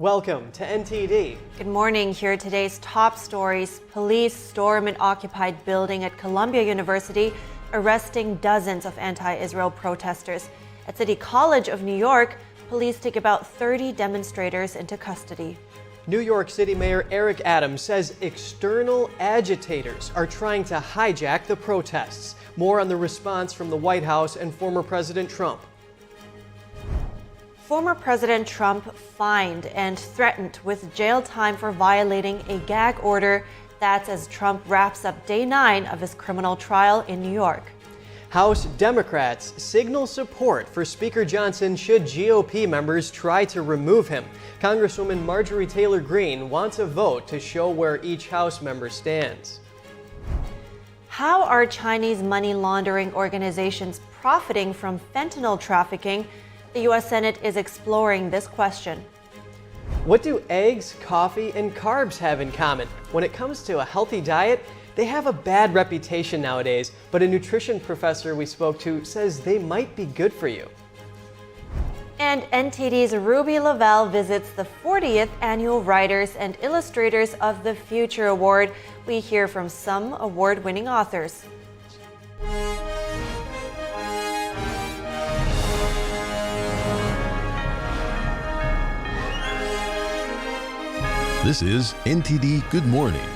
Welcome to NTD. Good morning. Here are today's top stories. Police storm an occupied building at Columbia University, arresting dozens of anti-Israel protesters. At City College of New York, police take about 30 demonstrators into custody. New York City Mayor Eric Adams says external agitators are trying to hijack the protests. More on the response from the White House and former President Trump. Former President Trump fined and threatened with jail time for violating a gag order. That's as Trump wraps up day 9 of his criminal trial in New York. House Democrats signal support for Speaker Johnson should GOP members try to remove him. Congresswoman Marjorie Taylor Greene wants a vote to show where each House member stands. How are Chinese money laundering organizations profiting from fentanyl trafficking? The U.S. Senate is exploring this question. What do eggs, coffee, and carbs have in common? When it comes to a healthy diet, they have a bad reputation nowadays, but a nutrition professor we spoke to says they might be good for you. And NTD's Ruby Lavelle visits the 40th Annual Writers and Illustrators of the Future Award. We hear from some award-winning authors. This is NTD Good Morning.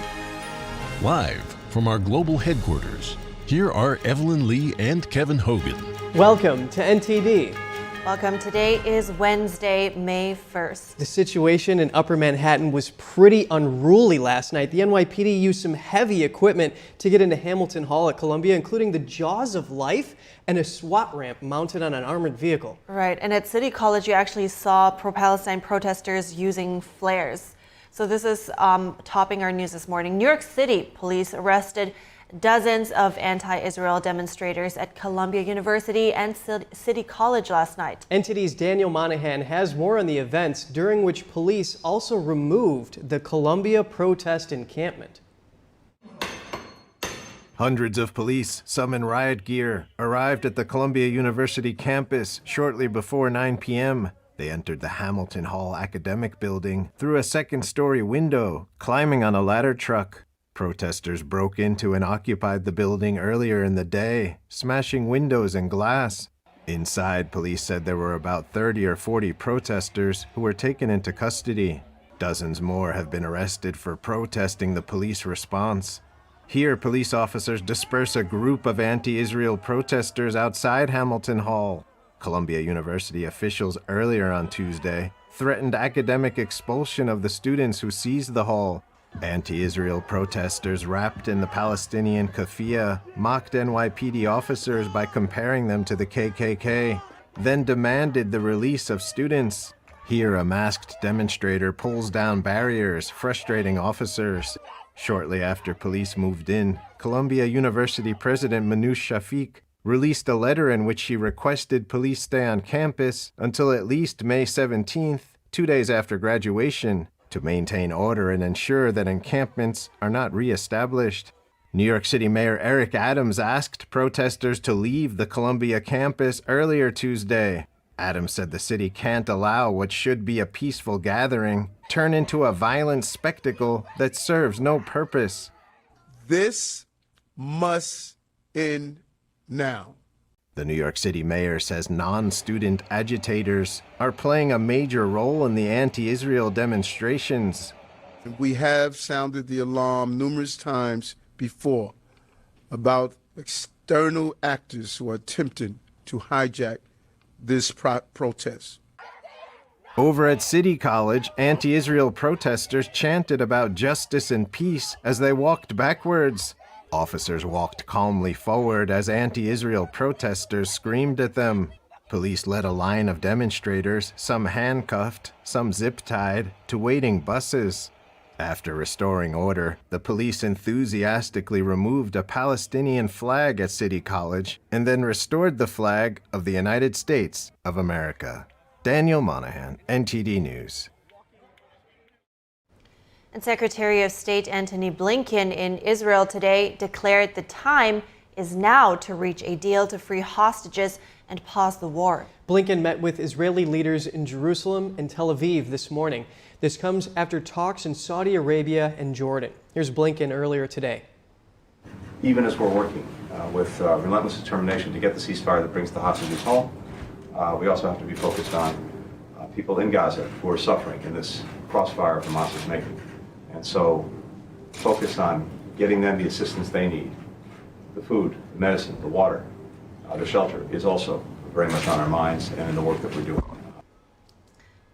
Live from our global headquarters, here are Evelyn Lee and Kevin Hogan. Welcome to NTD. Welcome. Today is Wednesday, May 1st. The situation in Upper Manhattan was pretty unruly last night. The NYPD used some heavy equipment to get into Hamilton Hall at Columbia, including the Jaws of Life and a SWAT ramp mounted on an armored vehicle. Right, and at City College, you actually saw pro-Palestine protesters using flares. So this is topping our news this morning. New York City police arrested dozens of anti-Israel demonstrators at Columbia University and City College last night. NTD's Daniel Monahan has more on the events during which police also removed the Columbia protest encampment. Hundreds of police, some in riot gear, arrived at the Columbia University campus shortly before 9 p.m. They entered the Hamilton Hall academic building through a second-story window, climbing on a ladder truck. Protesters broke into and occupied the building earlier in the day, smashing windows and glass. Inside, police said there were about 30 or 40 protesters who were taken into custody. Dozens more have been arrested for protesting the police response. Here, police officers disperse a group of anti-Israel protesters outside Hamilton Hall. Columbia University officials earlier on Tuesday threatened academic expulsion of the students who seized the hall. Anti-Israel protesters wrapped in the Palestinian keffiyeh mocked NYPD officers by comparing them to the KKK, then demanded the release of students. Here, a masked demonstrator pulls down barriers, frustrating officers. Shortly after police moved in, Columbia University President Manoush Shafiq released a letter in which he requested police stay on campus until at least May 17th, 2 days after graduation, to maintain order and ensure that encampments are not re-established. New York City Mayor Eric Adams asked protesters to leave the Columbia campus earlier Tuesday. Adams said the city can't allow what should be a peaceful gathering turn into a violent spectacle that serves no purpose. This must end now. The New York City mayor says non-student agitators are playing a major role in the anti-Israel demonstrations. We have sounded the alarm numerous times before about external actors who are attempting to hijack this protest. Over at City College, anti-Israel protesters chanted about justice and peace as they walked backwards. Officers walked calmly forward as anti-Israel protesters screamed at them. Police led a line of demonstrators, some handcuffed, some zip-tied, to waiting buses. After restoring order, the police enthusiastically removed a Palestinian flag at City College and then restored the flag of the United States of America. Daniel Monahan, NTD News. And Secretary of State Antony Blinken in Israel today declared the time is now to reach a deal to free hostages and pause the war. Blinken met with Israeli leaders in Jerusalem and Tel Aviv this morning. This comes after talks in Saudi Arabia and Jordan. Here's Blinken earlier today. Even as we're working with relentless determination to get the ceasefire that brings the hostages home, we also have to be focused on people in Gaza who are suffering in this crossfire Hamas is making. And so focus on getting them the assistance they need. The food, the medicine, the water, the shelter is also very much on our minds and in the work that we're doing.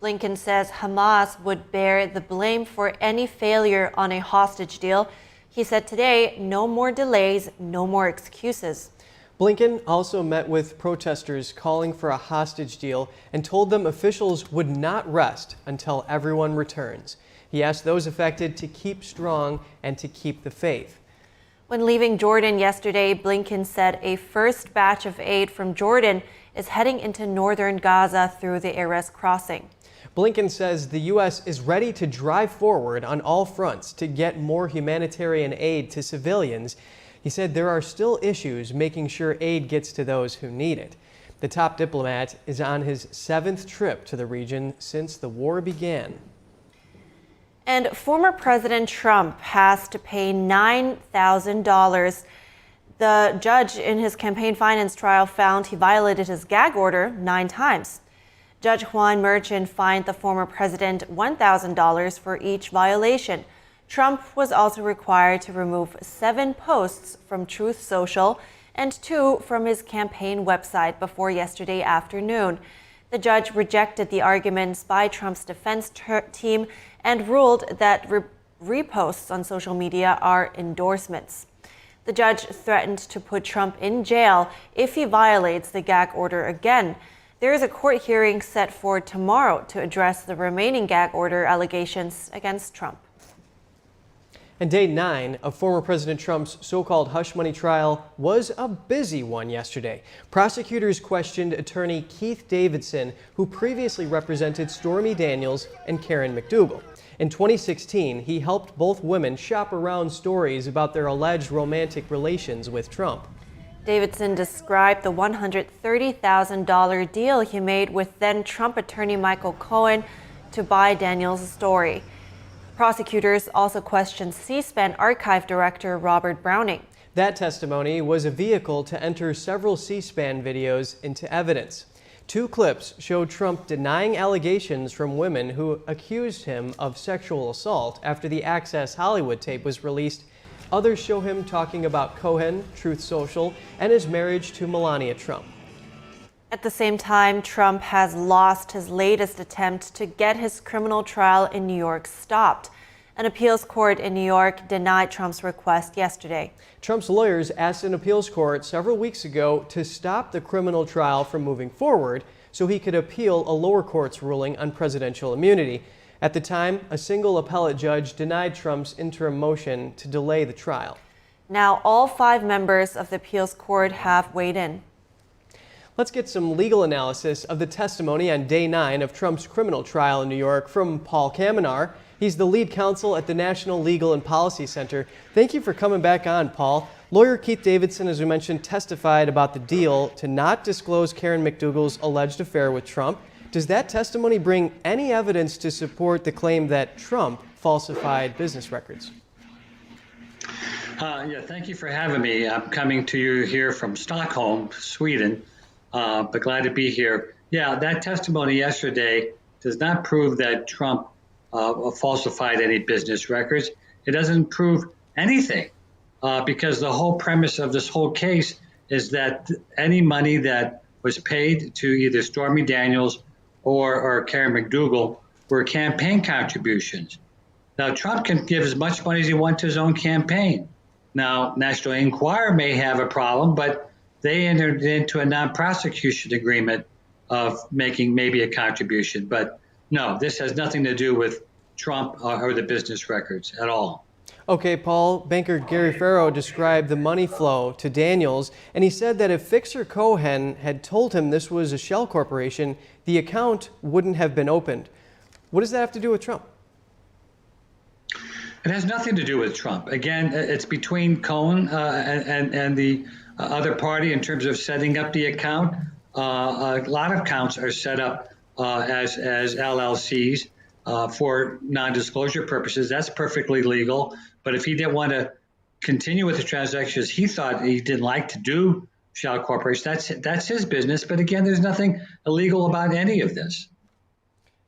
Blinken says Hamas would bear the blame for any failure on a hostage deal. He said today, no more delays, no more excuses. Blinken also met with protesters calling for a hostage deal and told them officials would not rest until everyone returns. He asked those affected to keep strong and to keep the faith. When leaving Jordan yesterday, Blinken said a first batch of aid from Jordan is heading into northern Gaza through the Erez crossing. Blinken says the U.S. is ready to drive forward on all fronts to get more humanitarian aid to civilians. He said there are still issues making sure aid gets to those who need it. The top diplomat is on his 7th trip to the region since the war began. And former President Trump has to pay $9,000. The judge in his campaign finance trial found he violated his gag order 9 times. Judge Juan Merchan fined the former president $1,000 for each violation. Trump was also required to remove 7 posts from Truth Social and 2 from his campaign website before yesterday afternoon. The judge rejected the arguments by Trump's defense team and ruled that reposts on social media are endorsements. The judge threatened to put Trump in jail if he violates the gag order again. There is a court hearing set for tomorrow to address the remaining gag order allegations against Trump. And day 9 of former President Trump's so-called hush money trial was a busy one yesterday. Prosecutors questioned attorney Keith Davidson, who previously represented Stormy Daniels and Karen McDougal. In 2016, he helped both women shop around stories about their alleged romantic relations with Trump. Davidson described the $130,000 deal he made with then Trump attorney Michael Cohen to buy Daniels' story. Prosecutors also questioned C-SPAN archive director Robert Browning. That testimony was a vehicle to enter several C-SPAN videos into evidence. 2 clips showed Trump denying allegations from women who accused him of sexual assault after the Access Hollywood tape was released. Others show him talking about Cohen, Truth Social, and his marriage to Melania Trump. At the same time, Trump has lost his latest attempt to get his criminal trial in New York stopped. An appeals court in New York denied Trump's request yesterday. Trump's lawyers asked an appeals court several weeks ago to stop the criminal trial from moving forward so he could appeal a lower court's ruling on presidential immunity. At the time, a single appellate judge denied Trump's interim motion to delay the trial. Now, all 5 members of the appeals court have weighed in. Let's get some legal analysis of the testimony on day 9 of Trump's criminal trial in New York from Paul Kamenar. He's the lead counsel at the National Legal and Policy Center. Thank you for coming back on, Paul. Lawyer Keith Davidson, as we mentioned, testified about the deal to not disclose Karen McDougal's alleged affair with Trump. Does that testimony bring any evidence to support the claim that Trump falsified business records? Yeah, thank you for having me. I'm coming to you here from Stockholm, Sweden, but glad to be here. Yeah, that testimony yesterday does not prove that Trump falsified any business records. It doesn't prove anything because the whole premise of this whole case is that any money that was paid to either Stormy Daniels or Karen McDougal were campaign contributions. Now, Trump can give as much money as he wants to his own campaign. Now, National Enquirer may have a problem, but they entered into a non-prosecution agreement of making maybe a contribution. But no, this has nothing to do with Trump or the business records at all. Okay, Paul, banker Gary Farrow described the money flow to Daniels, and he said that if Fixer Cohen had told him this was a shell corporation, the account wouldn't have been opened. What does that have to do with Trump? It has nothing to do with Trump. Again, it's between Cohen and the other party in terms of setting up the account. a lot of accounts are set up as LLCs for non-disclosure purposes. That's perfectly legal. But if he didn't want to continue with the transactions he thought he didn't like to do, shell corporation, that's his business. But again, there's nothing illegal about any of this.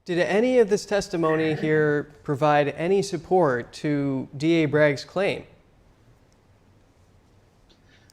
Did any of this testimony here provide any support to DA Bragg's claim?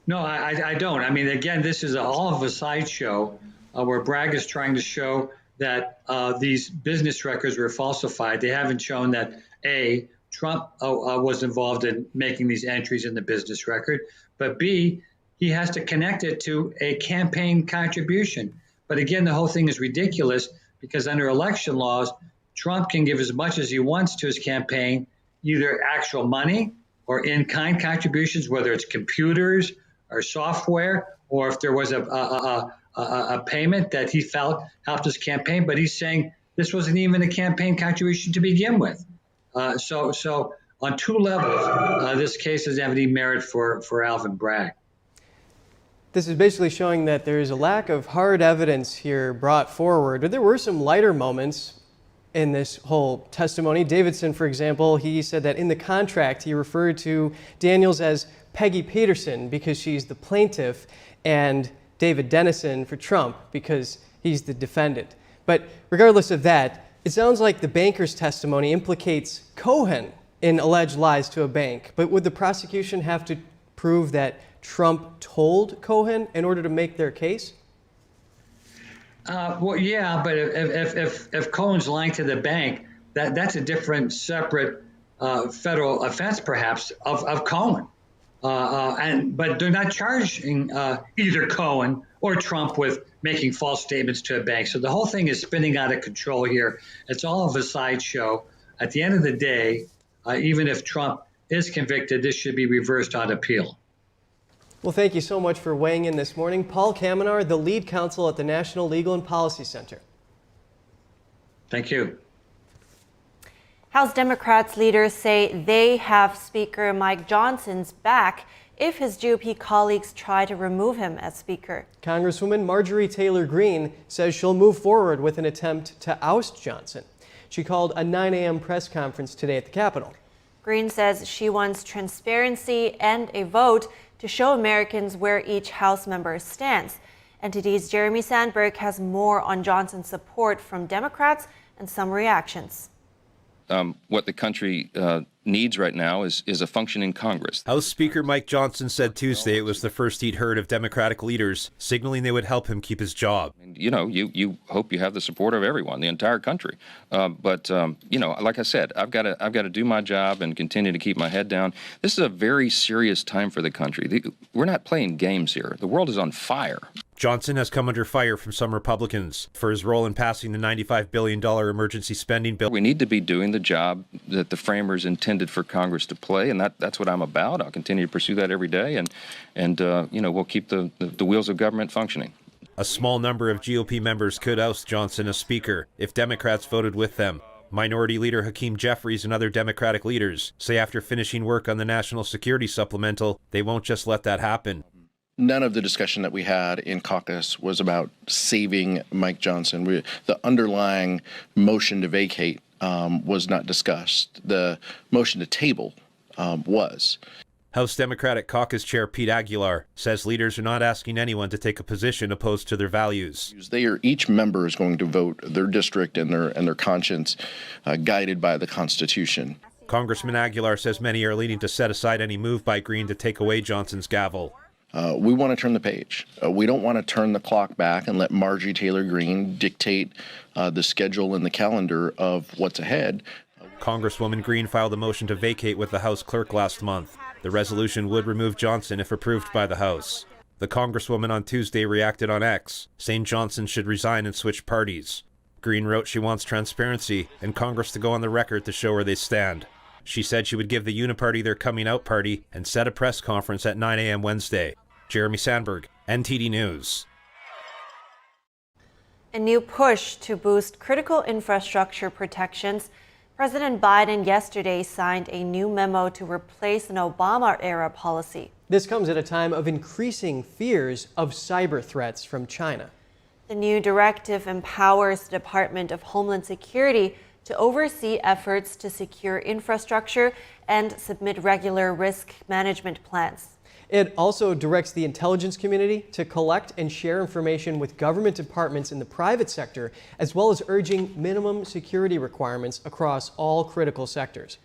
No, I don't. I mean, again, this is all of a sideshow where Bragg is trying to show that these business records were falsified. They haven't shown that, A, Trump was involved in making these entries in the business record, but B, he has to connect it to a campaign contribution. But again, the whole thing is ridiculous because under election laws, Trump can give as much as he wants to his campaign, either actual money or in-kind contributions, whether it's computers or software, or if there was a payment that he felt helped his campaign. But he's saying this wasn't even a campaign contribution to begin with. So on two levels, this case doesn't have any merit for Alvin Bragg. This is basically showing that there is a lack of hard evidence here brought forward. But there were some lighter moments in this whole testimony. Davidson, for example, he said that in the contract, he referred to Daniels as Peggy Peterson because she's the plaintiff and David Dennison for Trump because he's the defendant. But regardless of that, it sounds like the banker's testimony implicates Cohen in alleged lies to a bank. But would the prosecution have to prove that Trump told Cohen in order to make their case? Well, yeah, but if Cohen's lying to the bank, that's a different, separate federal offense, perhaps, of Cohen. But they're not charging either Cohen or Trump with making false statements to a bank. So the whole thing is spinning out of control here. It's all of a sideshow. At the end of the day, even if Trump is convicted, this should be reversed on appeal. Well, thank you so much for weighing in this morning. Paul Kamenar, the lead counsel at the National Legal and Policy Center. Thank you. House Democrats leaders say they have Speaker Mike Johnson's back if his GOP colleagues try to remove him as Speaker. Congresswoman Marjorie Taylor Greene says she'll move forward with an attempt to oust Johnson. She called a 9 a.m. press conference today at the Capitol. Greene says she wants transparency and a vote to show Americans where each House member stands. NTD's Jeremy Sandberg has more on Johnson's support from Democrats and some reactions. What the country needs right now is a functioning Congress. House Speaker Mike Johnson said Tuesday it was the first he'd heard of Democratic leaders signaling they would help him keep his job. You know, you hope you have the support of everyone, the entire country. But you know, like I said, I've got to do my job and continue to keep my head down. This is a very serious time for the country. We're not playing games here. The world is on fire. Johnson has come under fire from some Republicans for his role in passing the $95 billion emergency spending bill. We need to be doing the job that the framers intended for Congress to play, and that's what I'm about. I'll continue to pursue that every day, and you know, we'll keep the wheels of government functioning. A small number of GOP members could oust Johnson as Speaker if Democrats voted with them. Minority Leader Hakeem Jeffries and other Democratic leaders say after finishing work on the National Security Supplemental, they won't just let that happen. None of the discussion that we had in caucus was about saving Mike Johnson. The underlying motion to vacate was not discussed. The motion to table was. House Democratic Caucus Chair Pete Aguilar says leaders are not asking anyone to take a position opposed to their values. Each member is going to vote their district and their conscience guided by the Constitution. Congressman Aguilar says many are leaning to set aside any move by Greene to take away Johnson's gavel. We want to turn the page. We don't want to turn the clock back and let Marjorie Taylor Greene dictate the schedule and the calendar of what's ahead. Congresswoman Greene filed a motion to vacate with the House clerk last month. The resolution would remove Johnson if approved by the House. The Congresswoman on Tuesday reacted on X, saying Johnson should resign and switch parties. Greene wrote she wants transparency and Congress to go on the record to show where they stand. She said she would give the Uniparty their coming out party and set a press conference at 9 a.m. Wednesday. Jeremy Sandberg, NTD News. A new push to boost critical infrastructure protections. President Biden yesterday signed a new memo to replace an Obama-era policy. This comes at a time of increasing fears of cyber threats from China. The new directive empowers the Department of Homeland Security to oversee efforts to secure infrastructure and submit regular risk management plans. It also directs the intelligence community to collect and share information with government departments in the private sector, as well as urging minimum security requirements across all critical sectors.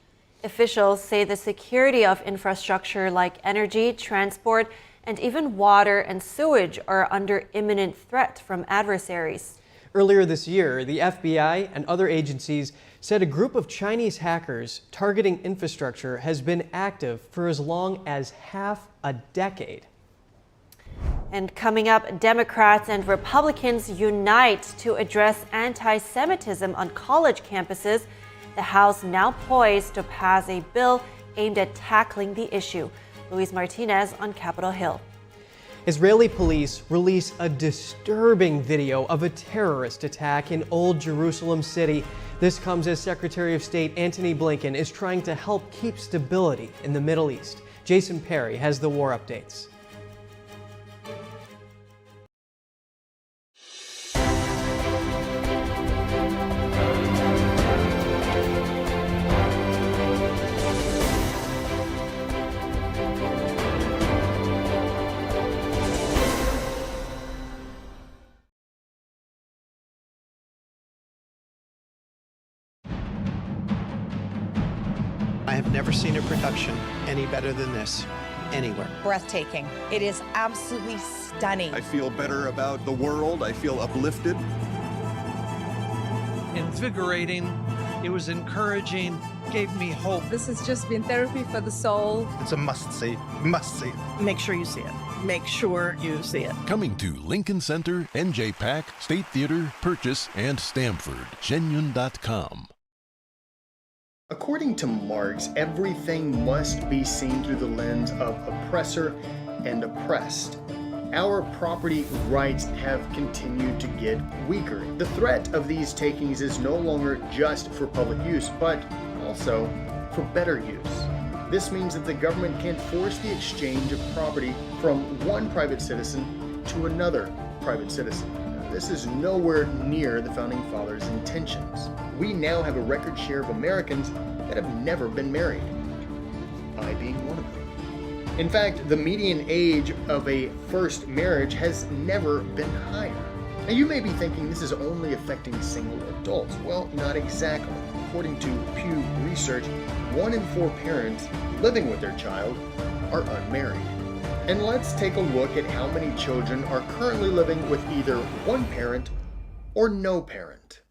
Officials say the security of infrastructure like energy, transport, and even water and sewage are under imminent threat from adversaries. Earlier this year, the FBI and other agencies said a group of Chinese hackers targeting infrastructure has been active for as long as half a decade. And coming up, Democrats and Republicans unite to address anti-Semitism on college campuses. The House now poised to pass a bill aimed at tackling the issue. Luis Martinez on Capitol Hill. Israeli police release a disturbing video of a terrorist attack in Old Jerusalem City. This comes as Secretary of State Antony Blinken is trying to help keep stability in the Middle East. Jason Perry has the war updates. I have never seen a production any better than this, anywhere. Breathtaking. It is absolutely stunning. I feel better about the world. I feel uplifted. Invigorating. It was encouraging, gave me hope. This has just been therapy for the soul. It's a must-see. Must-see. Make sure you see it. Make sure you see it. Coming to Lincoln Center, NJPAC, State Theater, Purchase, and Stamford. Genuine.com. According to Marx, everything must be seen through the lens of oppressor and oppressed. Our property rights have continued to get weaker. The threat of these takings is no longer just for public use, but also for better use. This means that the government can force the exchange of property from one private citizen to another private citizen. This is nowhere near the Founding Fathers' intentions. We now have a record share of Americans that have never been married, I being one of them. In fact, the median age of a first marriage has never been higher. Now you may be thinking this is only affecting single adults. Well, not exactly. According to Pew Research, 1 in 4 parents living with their child are unmarried. And let's take a look at how many children are currently living with either one parent or no parent.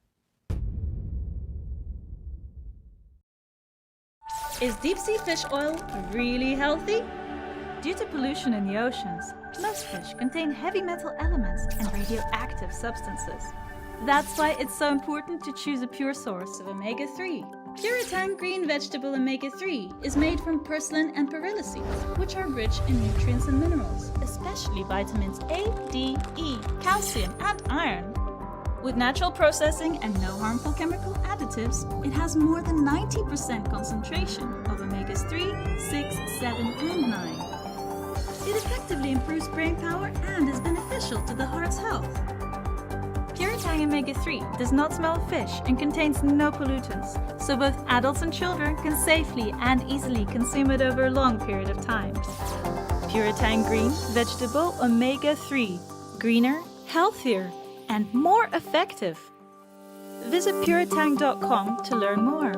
Is deep-sea fish oil really healthy? Due to pollution in the oceans, most fish contain heavy metal elements and radioactive substances. That's why it's so important to choose a pure source of omega-3. Puritang green vegetable omega-3 is made from purslane and perilla seeds, which are rich in nutrients and minerals, especially vitamins A, D, E, calcium, and iron. With natural processing and no harmful chemical additives, it has more than 90% concentration of omegas 3, 6, 7, and 9. It effectively improves brain power and is beneficial to the heart's health. Puritang omega-3 does not smell of fish and contains no pollutants, so both adults and children can safely and easily consume it over a long period of time. Puritang green vegetable omega-3, greener, healthier, and more effective. Visit puritang.com to learn more.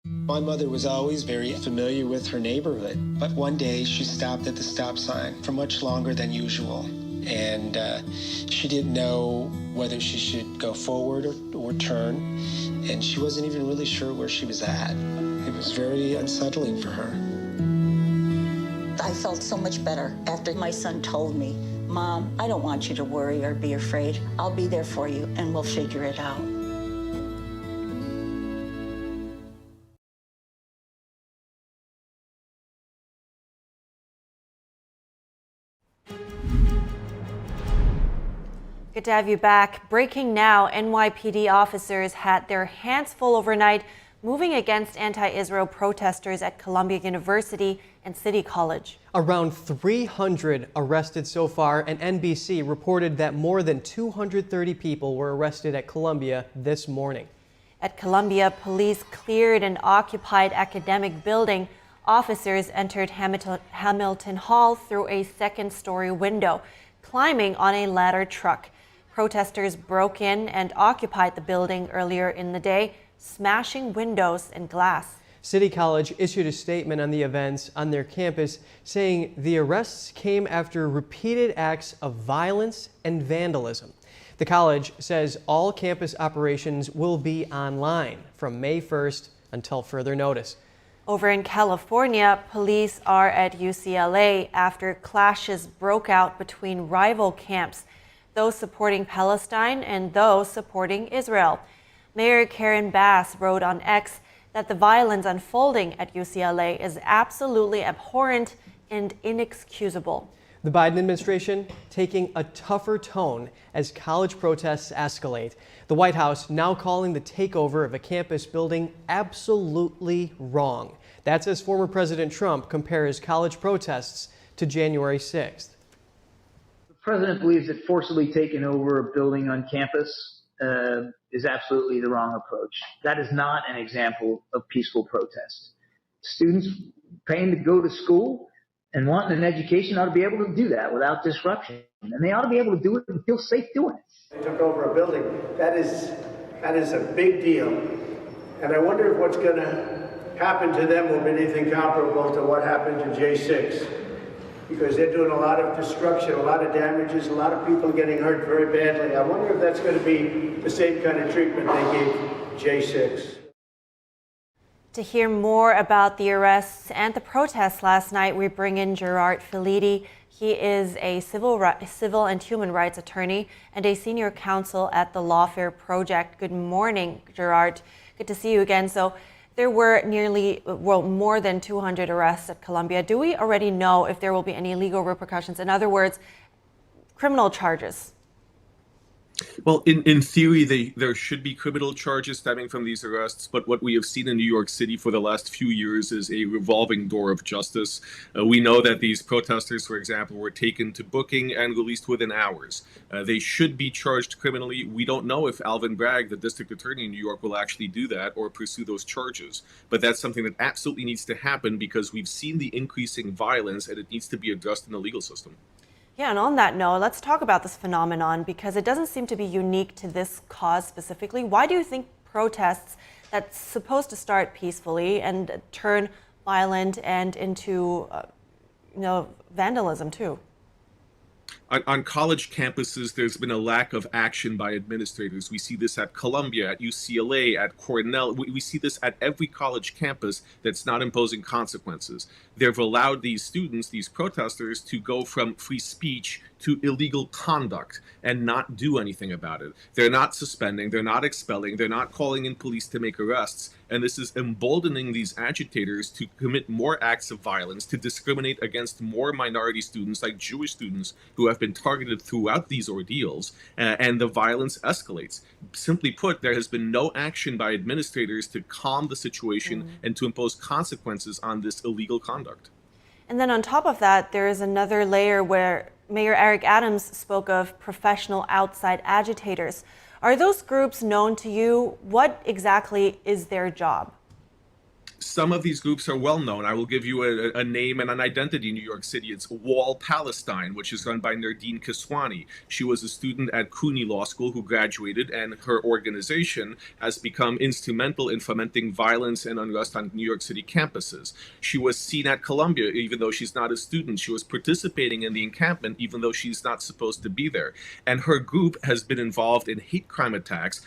My mother was always very familiar with her neighborhood, but one day she stopped at the stop sign for much longer than usual, and she didn't know whether she should go forward or turn, and she wasn't even really sure where she was at. It was very unsettling for her. I felt so much better after my son told me, "Mom, I don't want you to worry or be afraid. I'll be there for you and we'll figure it out." Good to have you back. Breaking now, NYPD officers had their hands full overnight moving against anti-Israel protesters at Columbia University and City College. Around 300 arrested so far, and NBC reported that more than 230 people were arrested at Columbia this morning. At Columbia, police cleared an occupied academic building. Officers entered Hamilton Hall through a second-story window, climbing on a ladder truck. Protesters broke in and occupied the building earlier in the day, smashing windows and glass. City College issued a statement on the events on their campus, saying the arrests came after repeated acts of violence and vandalism. The college says all campus operations will be online from May 1st until further notice. Over in California, police are at UCLA after clashes broke out between rival camps, those supporting Palestine and those supporting Israel. Mayor Karen Bass wrote on X that the violence unfolding at UCLA is absolutely abhorrent and inexcusable. The Biden administration taking a tougher tone as college protests escalate. The White House now calling the takeover of a campus building absolutely wrong. That's as former President Trump compares college protests to January 6th. The president believes that forcibly taking over a building on campus is absolutely the wrong approach. That is not an example of peaceful protest. Students paying to go to school and wanting an education ought to be able to do that without disruption. And they ought to be able to do it and feel safe doing it. They took over a building. That is a big deal. And I wonder if what's going to happen to them will be anything comparable to what happened to J6. Because they're doing a lot of destruction, a lot of damages, a lot of people getting hurt very badly. I wonder if that's going to be the same kind of treatment they gave J6. To hear more about the arrests and the protests last night, we bring in Gerard Filiti. He is a civil and human rights attorney and a senior counsel at the Lawfare Project. Good morning, Gerard. Good to see you again. So there were more than 200 arrests at Columbia. Do we already know if there will be any legal repercussions? In other words, criminal charges? Well, in theory, there should be criminal charges stemming from these arrests, but what we have seen in New York City for the last few years is a revolving door of justice. We know that these protesters, for example, were taken to booking and released within hours. They should be charged criminally. We don't know if Alvin Bragg, the district attorney in New York, will actually do that or pursue those charges. But that's something that absolutely needs to happen because we've seen the increasing violence and it needs to be addressed in the legal system. Yeah, and on that note, let's talk about this phenomenon because it doesn't seem to be unique to this cause specifically. Why do you think protests that's supposed to start peacefully and turn violent and into, vandalism too? On college campuses, there's been a lack of action by administrators. We see this at Columbia, at UCLA, at Cornell. We see this at every college campus that's not imposing consequences. They've allowed these students, these protesters, to go from free speech to illegal conduct and not do anything about it. They're not suspending, they're not expelling, they're not calling in police to make arrests. And this is emboldening these agitators to commit more acts of violence, to discriminate against more minority students, like Jewish students, who have been targeted throughout these ordeals, and the violence escalates. Simply put, there has been no action by administrators to calm the situation and to impose consequences on this illegal conduct. And then on top of that, there is another layer where Mayor Eric Adams spoke of professional outside agitators. Are those groups known to you? What exactly is their job? Some of these groups are well known. I will give you a name and an identity in New York City. It's Wall Palestine, which is run by Nardine Kiswani. She was a student at CUNY Law School who graduated, and her organization has become instrumental in fomenting violence and unrest on New York City campuses. She was seen at Columbia, even though she's not a student. She was participating in the encampment, even though she's not supposed to be there. And her group has been involved in hate crime attacks.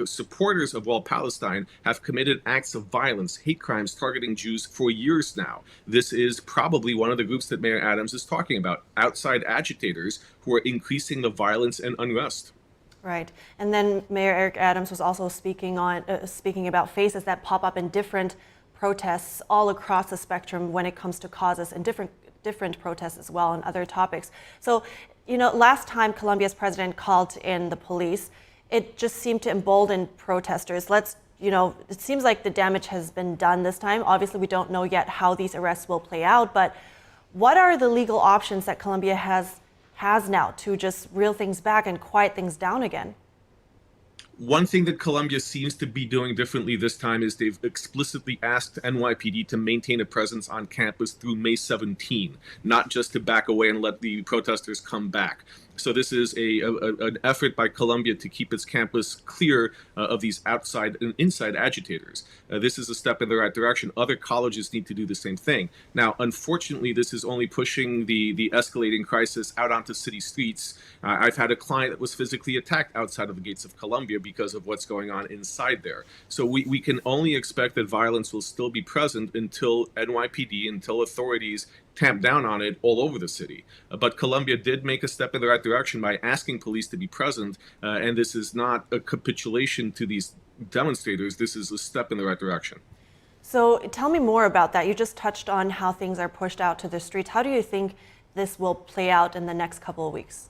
Supporters of Wall Palestine have committed acts of violence, hate crimes targeting Jews for years now. This is probably one of the groups that Mayor Adams is talking about, outside agitators who are increasing the violence and unrest. Right. And then Mayor Eric Adams was also speaking about faces that pop up in different protests all across the spectrum when it comes to causes and different protests as well and other topics. So, last time Columbia's president called in the police, it just seemed to embolden protesters. Let's it seems like the damage has been done this time. Obviously, we don't know yet how these arrests will play out, but what are the legal options that Colombia has now to just reel things back and quiet things down again? One thing that Colombia seems to be doing differently this time is they've explicitly asked NYPD to maintain a presence on campus through May 17, not just to back away and let the protesters come back. So this is an effort by Colombia to keep its campus clear of these outside and inside agitators. This is a step in the right direction. Other colleges need to do the same thing. Now, unfortunately, this is only pushing the escalating crisis out onto city streets. I've had a client that was physically attacked outside of the gates of Colombia because of what's going on inside there. So we can only expect that violence will still be present until NYPD, until authorities tamp down on it all over the city. But Colombia did make a step in the right direction by asking police to be present, and this is not a capitulation to these demonstrators. This is a step in the right direction. So tell me more about that. You just touched on how things are pushed out to the streets. How do you think this will play out in the next couple of weeks?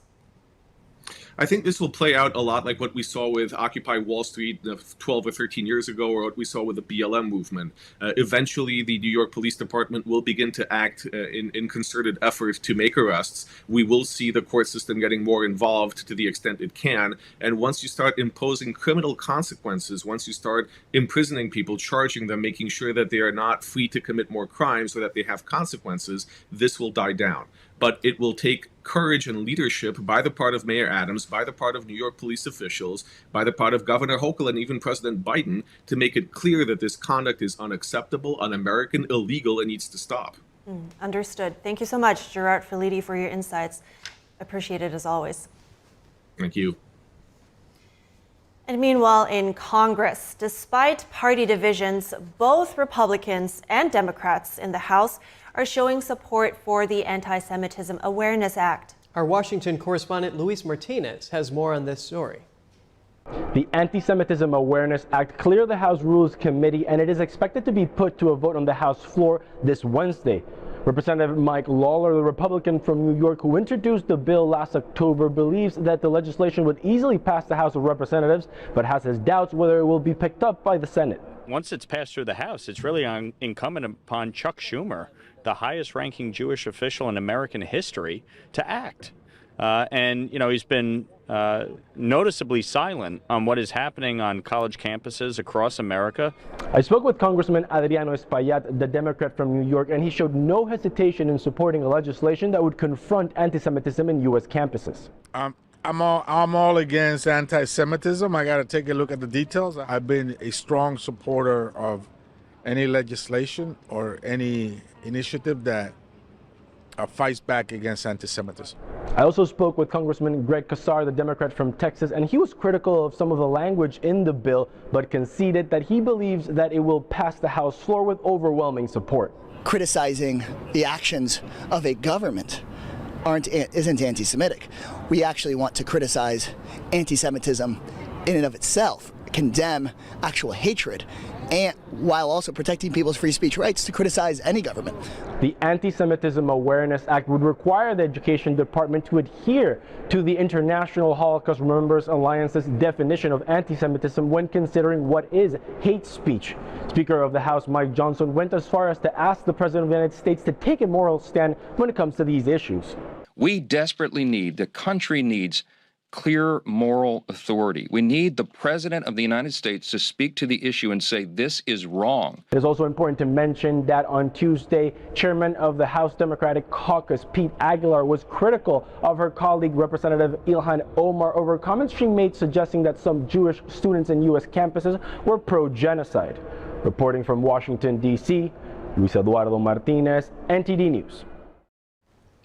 I think this will play out a lot like what we saw with Occupy Wall Street 12 or 13 years ago, or what we saw with the BLM movement. Eventually, the New York Police Department will begin to act in concerted efforts to make arrests. We will see the court system getting more involved to the extent it can. And once you start imposing criminal consequences, once you start imprisoning people, charging them, making sure that they are not free to commit more crimes or that they have consequences, this will die down. But it will take courage and leadership by the part of Mayor Adams, by the part of New York police officials, by the part of Governor Hochul and even President Biden to make it clear that this conduct is unacceptable, un-American, illegal, and needs to stop. Understood. Thank you so much, Gerard Filiti, for your insights. Appreciate it as always. Thank you. And meanwhile, in Congress, despite party divisions, both Republicans and Democrats in the House are showing support for the Antisemitism Awareness Act. Our Washington correspondent Luis Martinez has more on this story. The Antisemitism Awareness Act cleared the House Rules Committee, and it is expected to be put to a vote on the House floor this Wednesday. Representative Mike Lawler, the Republican from New York who introduced the bill last October, believes that the legislation would easily pass the House of Representatives, but has his doubts whether it will be picked up by the Senate. Once it's passed through the House, it's really incumbent upon Chuck Schumer, the highest-ranking Jewish official in American history, to act. And, he's been noticeably silent on what is happening on college campuses across America. I spoke with Congressman Adriano Espaillat, the Democrat from New York, and he showed no hesitation in supporting a legislation that would confront anti-Semitism in U.S. campuses. I'm all against anti-Semitism. I got to take a look at the details. I've been a strong supporter of any legislation or any initiative that fights back against anti-Semitism. I also spoke with Congressman Greg Casar, the Democrat from Texas, and he was critical of some of the language in the bill, but conceded that he believes that it will pass the House floor with overwhelming support. Criticizing the actions of a government isn't anti-Semitic. We actually want to criticize anti-Semitism in and of itself, condemn actual hatred, and while also protecting people's free speech rights to criticize any government. The Anti-Semitism Awareness Act would require the Education Department to adhere to the International Holocaust Remembrance Alliance's definition of anti-Semitism when considering what is hate speech. Speaker of the House Mike Johnson went as far as to ask the President of the United States to take a moral stand when it comes to these issues. We desperately need, the country needs, clear moral authority. We need the President of the United States to speak to the issue and say this is wrong. It is also important to mention that on Tuesday, Chairman of the House Democratic Caucus, Pete Aguilar, was critical of her colleague, Representative Ilhan Omar, over comments she made suggesting that some Jewish students in U.S. campuses were pro-genocide. Reporting from Washington, D.C., Luis Eduardo Martinez, NTD News.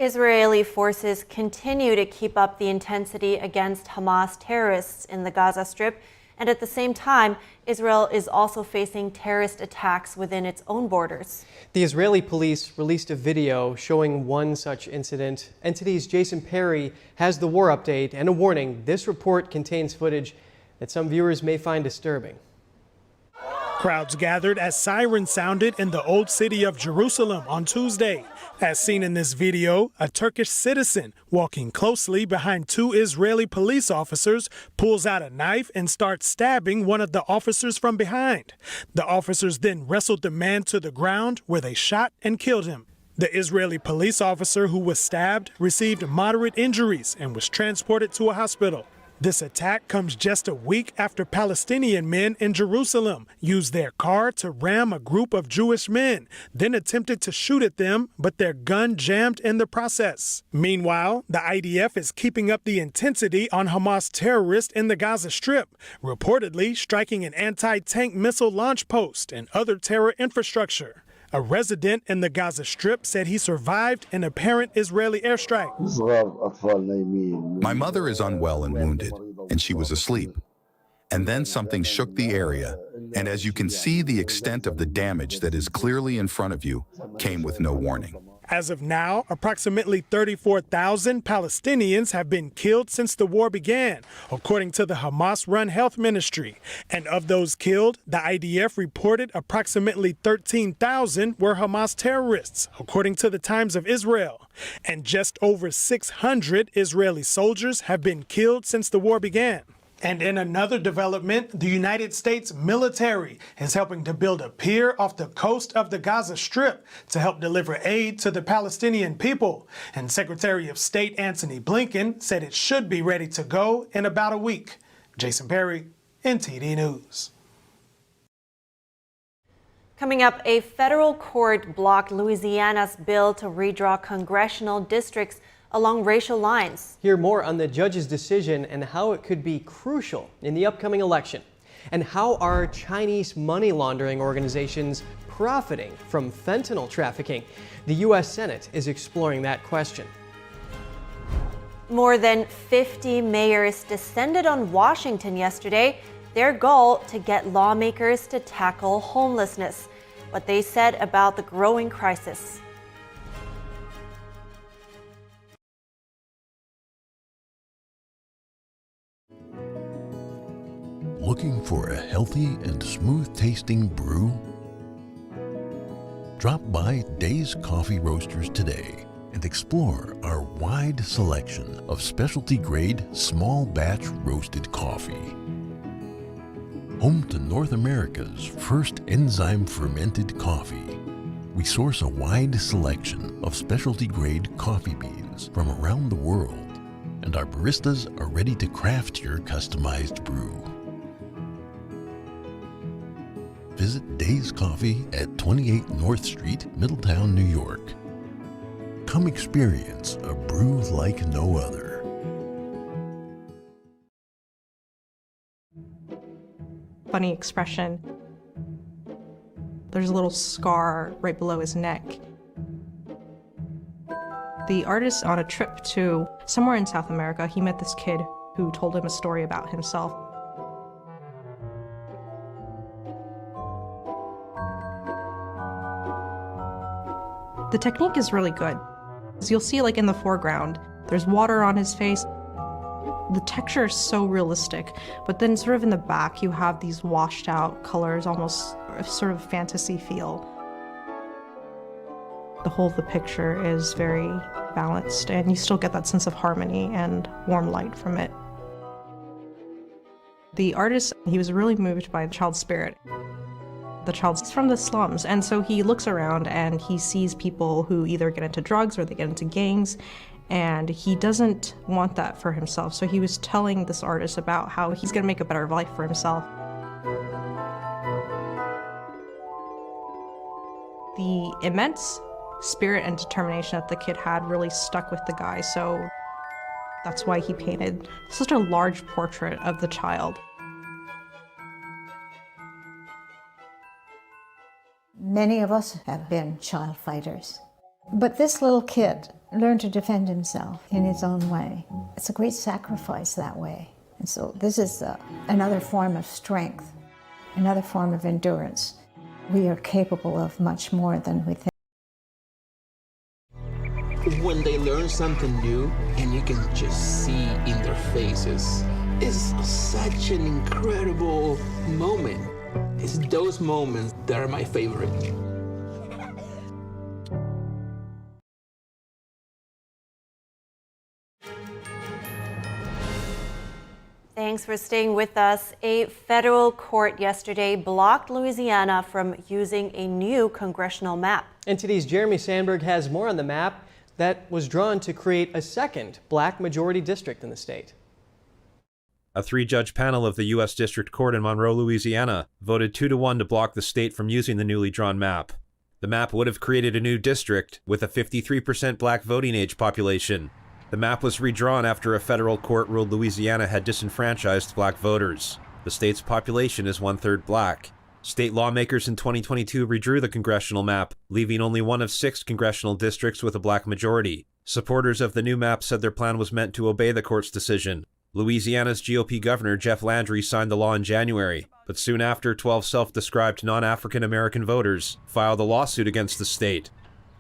Israeli forces continue to keep up the intensity against Hamas terrorists in the Gaza Strip, and at the same time, Israel is also facing terrorist attacks within its own borders. The Israeli police released a video showing one such incident. NTD's Jason Perry has the war update and a warning. This report contains footage that some viewers may find disturbing. Crowds gathered as sirens sounded in the old city of Jerusalem on Tuesday. As seen in this video, a Turkish citizen walking closely behind two Israeli police officers pulls out a knife and starts stabbing one of the officers from behind. The officers then wrestled the man to the ground where they shot and killed him. The Israeli police officer who was stabbed received moderate injuries and was transported to a hospital. This attack comes just a week after Palestinian men in Jerusalem used their car to ram a group of Jewish men, then attempted to shoot at them, but their gun jammed in the process. Meanwhile, the IDF is keeping up the intensity on Hamas terrorists in the Gaza Strip, reportedly striking an anti-tank missile launch post and other terror infrastructure. A resident in the Gaza Strip said he survived an apparent Israeli airstrike. My mother is unwell and wounded, and she was asleep. And then something shook the area, and as you can see, the extent of the damage that is clearly in front of you came with no warning. As of now, approximately 34,000 Palestinians have been killed since the war began, according to the Hamas-run health ministry. And of those killed, the IDF reported approximately 13,000 were Hamas terrorists, according to the Times of Israel. And just over 600 Israeli soldiers have been killed since the war began. And in another development, the United States military is helping to build a pier off the coast of the Gaza Strip to help deliver aid to the Palestinian people. And Secretary of State Antony Blinken said it should be ready to go in about a week. Jason Perry, NTD News. Coming up, a federal court blocked Louisiana's bill to redraw congressional districts along racial lines. Hear more on the judge's decision and how it could be crucial in the upcoming election. And how are Chinese money laundering organizations profiting from fentanyl trafficking? The U.S. Senate is exploring that question. More than 50 mayors descended on Washington yesterday. Their goal to get lawmakers to tackle homelessness. What they said about the growing crisis. Looking for a healthy and smooth-tasting brew? Drop by Days Coffee Roasters today and explore our wide selection of specialty-grade, small-batch roasted coffee. Home to North America's first enzyme-fermented coffee, we source a wide selection of specialty-grade coffee beans from around the world, and our baristas are ready to craft your customized brew. Visit Days Coffee at 28 North Street, Middletown, New York. Come experience a brew like no other. Funny expression. There's a little scar right below his neck. The artist, on a trip to somewhere in South America, he met this kid who told him a story about himself. The technique is really good. As you'll see, like in the foreground, there's water on his face. The texture is so realistic, but then sort of in the back, you have these washed out colors, almost a sort of fantasy feel. The whole of the picture is very balanced, and you still get that sense of harmony and warm light from it. The artist, he was really moved by the child's spirit. The child's from the slums, and so he looks around and he sees people who either get into drugs or they get into gangs, and he doesn't want that for himself. So he was telling this artist about how he's going to make a better life for himself. The immense spirit and determination that the kid had really stuck with the guy, so that's why he painted such a large portrait of the child. Many of us have been child fighters. But this little kid learned to defend himself in his own way. It's a great sacrifice that way. And so this is another form of strength, another form of endurance. We are capable of much more than we think. When they learn something new and you can just see in their faces, it's such an incredible moment. It's those moments that are my favorite. Thanks for staying with us. A federal court yesterday blocked Louisiana from using a new congressional map. NTD's Jeremy Sandberg has more on the map that was drawn to create a second black majority district in the state. A three-judge panel of the U.S. District Court in Monroe, Louisiana, voted 2-1 to block the state from using the newly drawn map. The map would have created a new district with a 53% black voting age population. The map was redrawn after a federal court ruled Louisiana had disenfranchised black voters. The state's population is 1/3 black. State lawmakers in 2022 redrew the congressional map, leaving only one of 6 congressional districts with a black majority. Supporters of the new map said their plan was meant to obey the court's decision. Louisiana's GOP governor Jeff Landry signed the law in January, but soon after, 12 self-described non-African American voters filed a lawsuit against the state.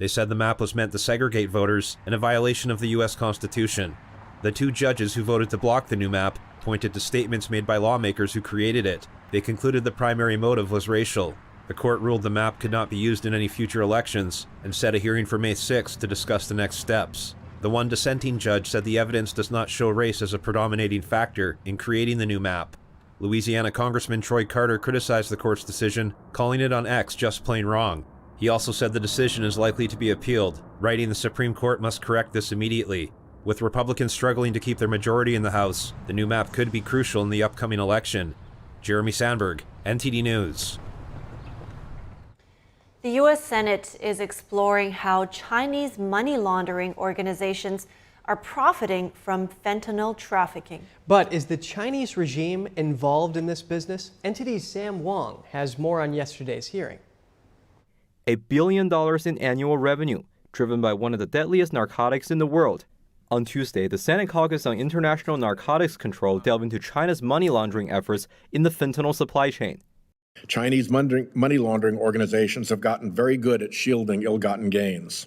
They said the map was meant to segregate voters in a violation of the U.S. Constitution. The 2 judges who voted to block the new map pointed to statements made by lawmakers who created it. They concluded the primary motive was racial. The court ruled the map could not be used in any future elections and set a hearing for May 6 to discuss the next steps. The one dissenting judge said the evidence does not show race as a predominating factor in creating the new map. Louisiana Congressman Troy Carter criticized the court's decision, calling it on X just plain wrong. He also said the decision is likely to be appealed, writing the Supreme Court must correct this immediately. With Republicans struggling to keep their majority in the House, the new map could be crucial in the upcoming election. Jeremy Sandberg, NTD News. The U.S. Senate is exploring how Chinese money laundering organizations are profiting from fentanyl trafficking. But is the Chinese regime involved in this business? NTD's Sam Wong has more on yesterday's hearing. $1 billion in annual revenue, driven by one of the deadliest narcotics in the world. On Tuesday, the Senate Caucus on International Narcotics Control delved into China's money laundering efforts in the fentanyl supply chain. Chinese money laundering organizations have gotten very good at shielding ill-gotten gains.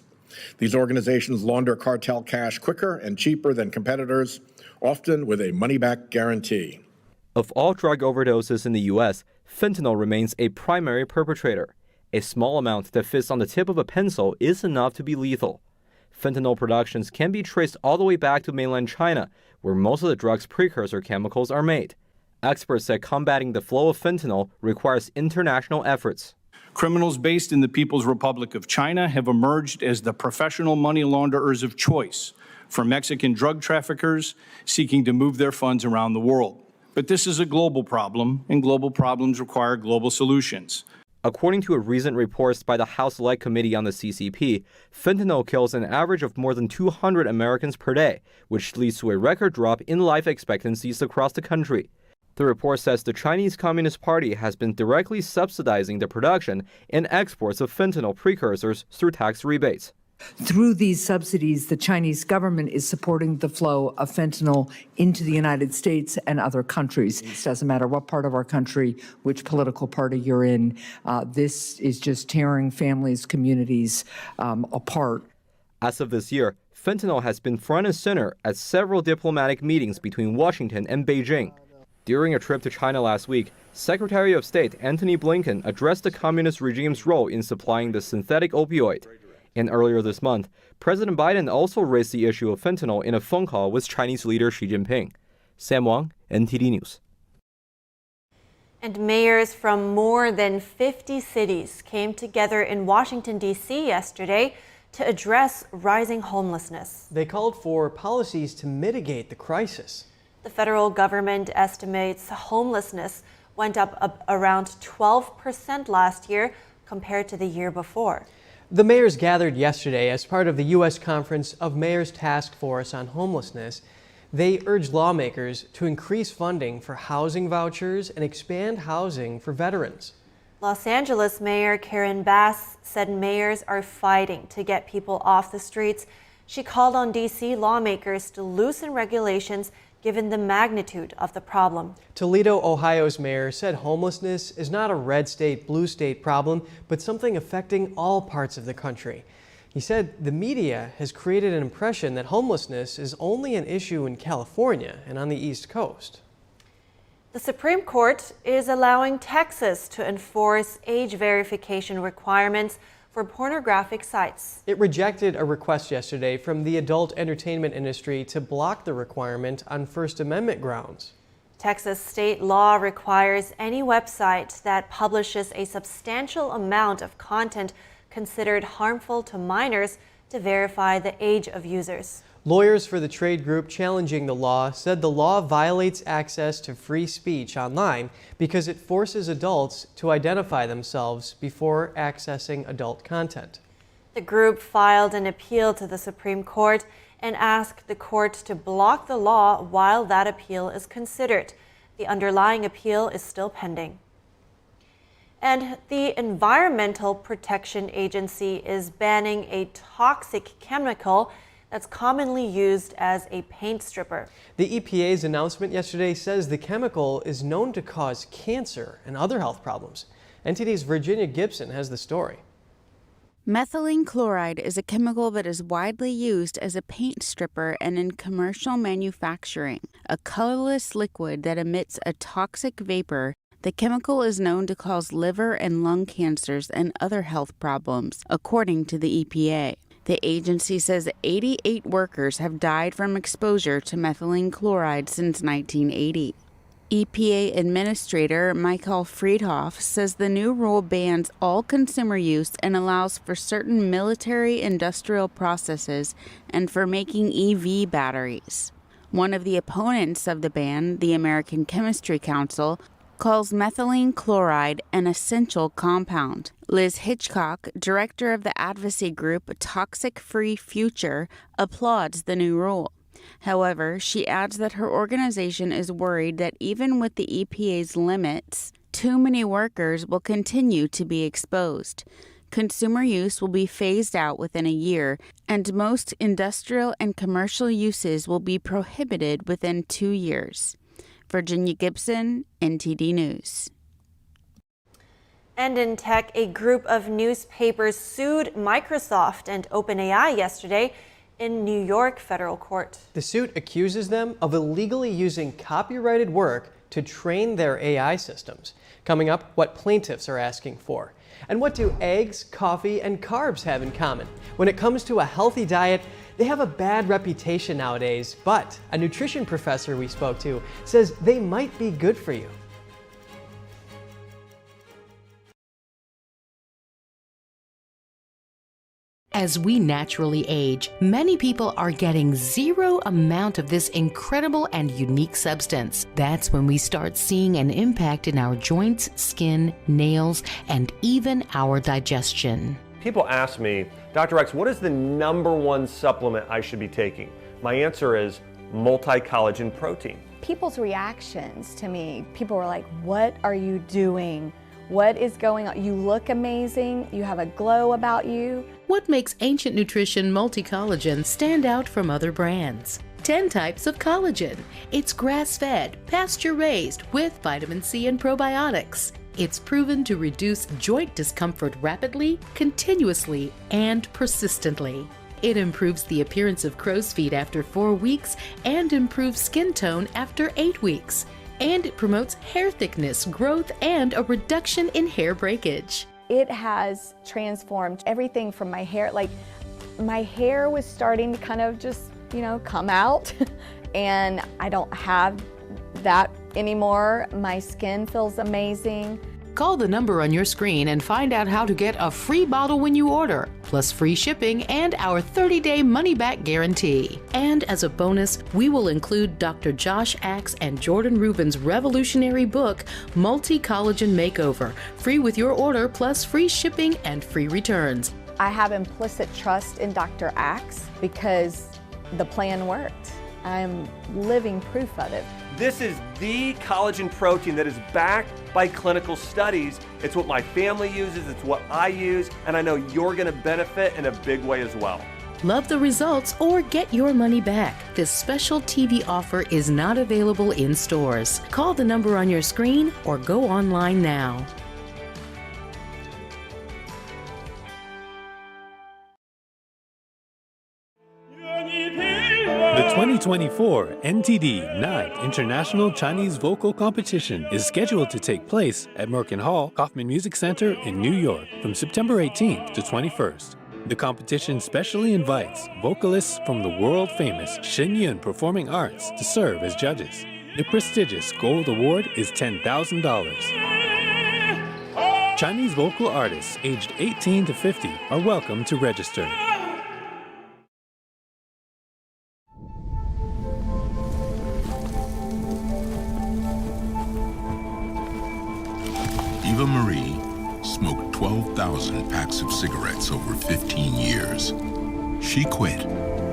These organizations launder cartel cash quicker and cheaper than competitors, often with a money-back guarantee. Of all drug overdoses in the U.S., fentanyl remains a primary perpetrator. A small amount that fits on the tip of a pencil is enough to be lethal. Fentanyl productions can be traced all the way back to mainland China, where most of the drug's precursor chemicals are made. Experts said combating the flow of fentanyl requires international efforts. Criminals based in the People's Republic of China have emerged as the professional money launderers of choice for Mexican drug traffickers seeking to move their funds around the world. But this is a global problem, and global problems require global solutions. According to a recent report by the House Select Committee on the CCP, fentanyl kills an average of more than 200 Americans per day, which leads to a record drop in life expectancies across the country. The report says the Chinese Communist Party has been directly subsidizing the production and exports of fentanyl precursors through tax rebates. Through these subsidies, the Chinese government is supporting the flow of fentanyl into the United States and other countries. It doesn't matter what part of our country, which political party you're in. This is just tearing families, communities apart. As of this year, fentanyl has been front and center at several diplomatic meetings between Washington and Beijing. During a trip to China last week, Secretary of State Antony Blinken addressed the communist regime's role in supplying the synthetic opioid. And earlier this month, President Biden also raised the issue of fentanyl in a phone call with Chinese leader Xi Jinping. Sam Wang, NTD News. And mayors from more than 50 cities came together in Washington, D.C. yesterday to address rising homelessness. They called for policies to mitigate the crisis. The federal government estimates homelessness went up around 12% last year compared to the year before. The mayors gathered yesterday as part of the U.S. Conference of Mayors Task Force on Homelessness. They urged lawmakers to increase funding for housing vouchers and expand housing for veterans. Los Angeles Mayor Karen Bass said mayors are fighting to get people off the streets. She called on D.C. lawmakers to loosen regulations given the magnitude of the problem. Toledo, Ohio's mayor said homelessness is not a red state, blue state problem, but something affecting all parts of the country. He said the media has created an impression that homelessness is only an issue in California and on the East Coast. The Supreme Court is allowing Texas to enforce age verification requirements for pornographic sites. It rejected a request yesterday from the adult entertainment industry to block the requirement on First Amendment grounds. Texas state law requires any website that publishes a substantial amount of content considered harmful to minors to verify the age of users. Lawyers for the trade group challenging the law said the law violates access to free speech online because it forces adults to identify themselves before accessing adult content. The group filed an appeal to the Supreme Court and asked the court to block the law while that appeal is considered. The underlying appeal is still pending. And the Environmental Protection Agency is banning a toxic chemical that's commonly used as a paint stripper. The EPA's announcement yesterday says the chemical is known to cause cancer and other health problems. NTD's Virginia Gibson has the story. Methylene chloride is a chemical that is widely used as a paint stripper and in commercial manufacturing. A colorless liquid that emits a toxic vapor, the chemical is known to cause liver and lung cancers and other health problems, according to the EPA. The agency says 88 workers have died from exposure to methylene chloride since 1980. EPA Administrator Michael Friedhoff says the new rule bans all consumer use and allows for certain military industrial processes and for making EV batteries. One of the opponents of the ban, the American Chemistry Council, calls methylene chloride an essential compound. Liz Hitchcock, director of the advocacy group Toxic Free Future, applauds the new rule. However, she adds that her organization is worried that even with the EPA's limits, too many workers will continue to be exposed. Consumer use will be phased out within a year, and most industrial and commercial uses will be prohibited within 2 years. Virginia Gibson, NTD News. And in tech, a group of newspapers sued Microsoft and OpenAI yesterday in New York federal court. The suit accuses them of illegally using copyrighted work to train their AI systems. Coming up, what plaintiffs are asking for. And what do eggs, coffee, and carbs have in common? When it comes to a healthy diet, they have a bad reputation nowadays, but a nutrition professor we spoke to says they might be good for you. As we naturally age, many people are getting zero amount of this incredible and unique substance. That's when we start seeing an impact in our joints, skin, nails, and even our digestion. People ask me, Dr. X, what is the #1 supplement I should be taking? My answer is multi-collagen protein. People's reactions to me, people were like, what are you doing? What is going on? You look amazing. You have a glow about you. What makes Ancient Nutrition Multi-Collagen stand out from other brands? 10 types of collagen. It's grass-fed, pasture-raised with vitamin C and probiotics. It's proven to reduce joint discomfort rapidly, continuously, and persistently. It improves the appearance of crow's feet after 4 weeks and improves skin tone after 8 weeks. And it promotes hair thickness, growth, and a reduction in hair breakage. It has transformed everything from my hair. Like, my hair was starting to kind of just, come out, and I don't have that anymore. My skin feels amazing. Call the number on your screen and find out how to get a free bottle when you order, plus free shipping and our 30-day money-back guarantee. And as a bonus, we will include Dr. Josh Axe and Jordan Rubin's revolutionary book, Multi-Collagen Makeover, free with your order, plus free shipping and free returns. I have implicit trust in Dr. Axe because the plan worked. I'm living proof of it. This is the collagen protein that is backed by clinical studies. It's what my family uses, it's what I use, and I know you're gonna benefit in a big way as well. Love the results or get your money back. This special TV offer is not available in stores. Call the number on your screen or go online now. The 2024 NTD 9th International Chinese Vocal Competition is scheduled to take place at Merkin Hall, Kaufman Music Center in New York from September 18th to 21st. The competition specially invites vocalists from the world-famous Shenyun Performing Arts to serve as judges. The prestigious Gold Award is $10,000. Chinese vocal artists aged 18 to 50 are welcome to register. Eva Marie smoked 12,000 packs of cigarettes over 15 years. She quit,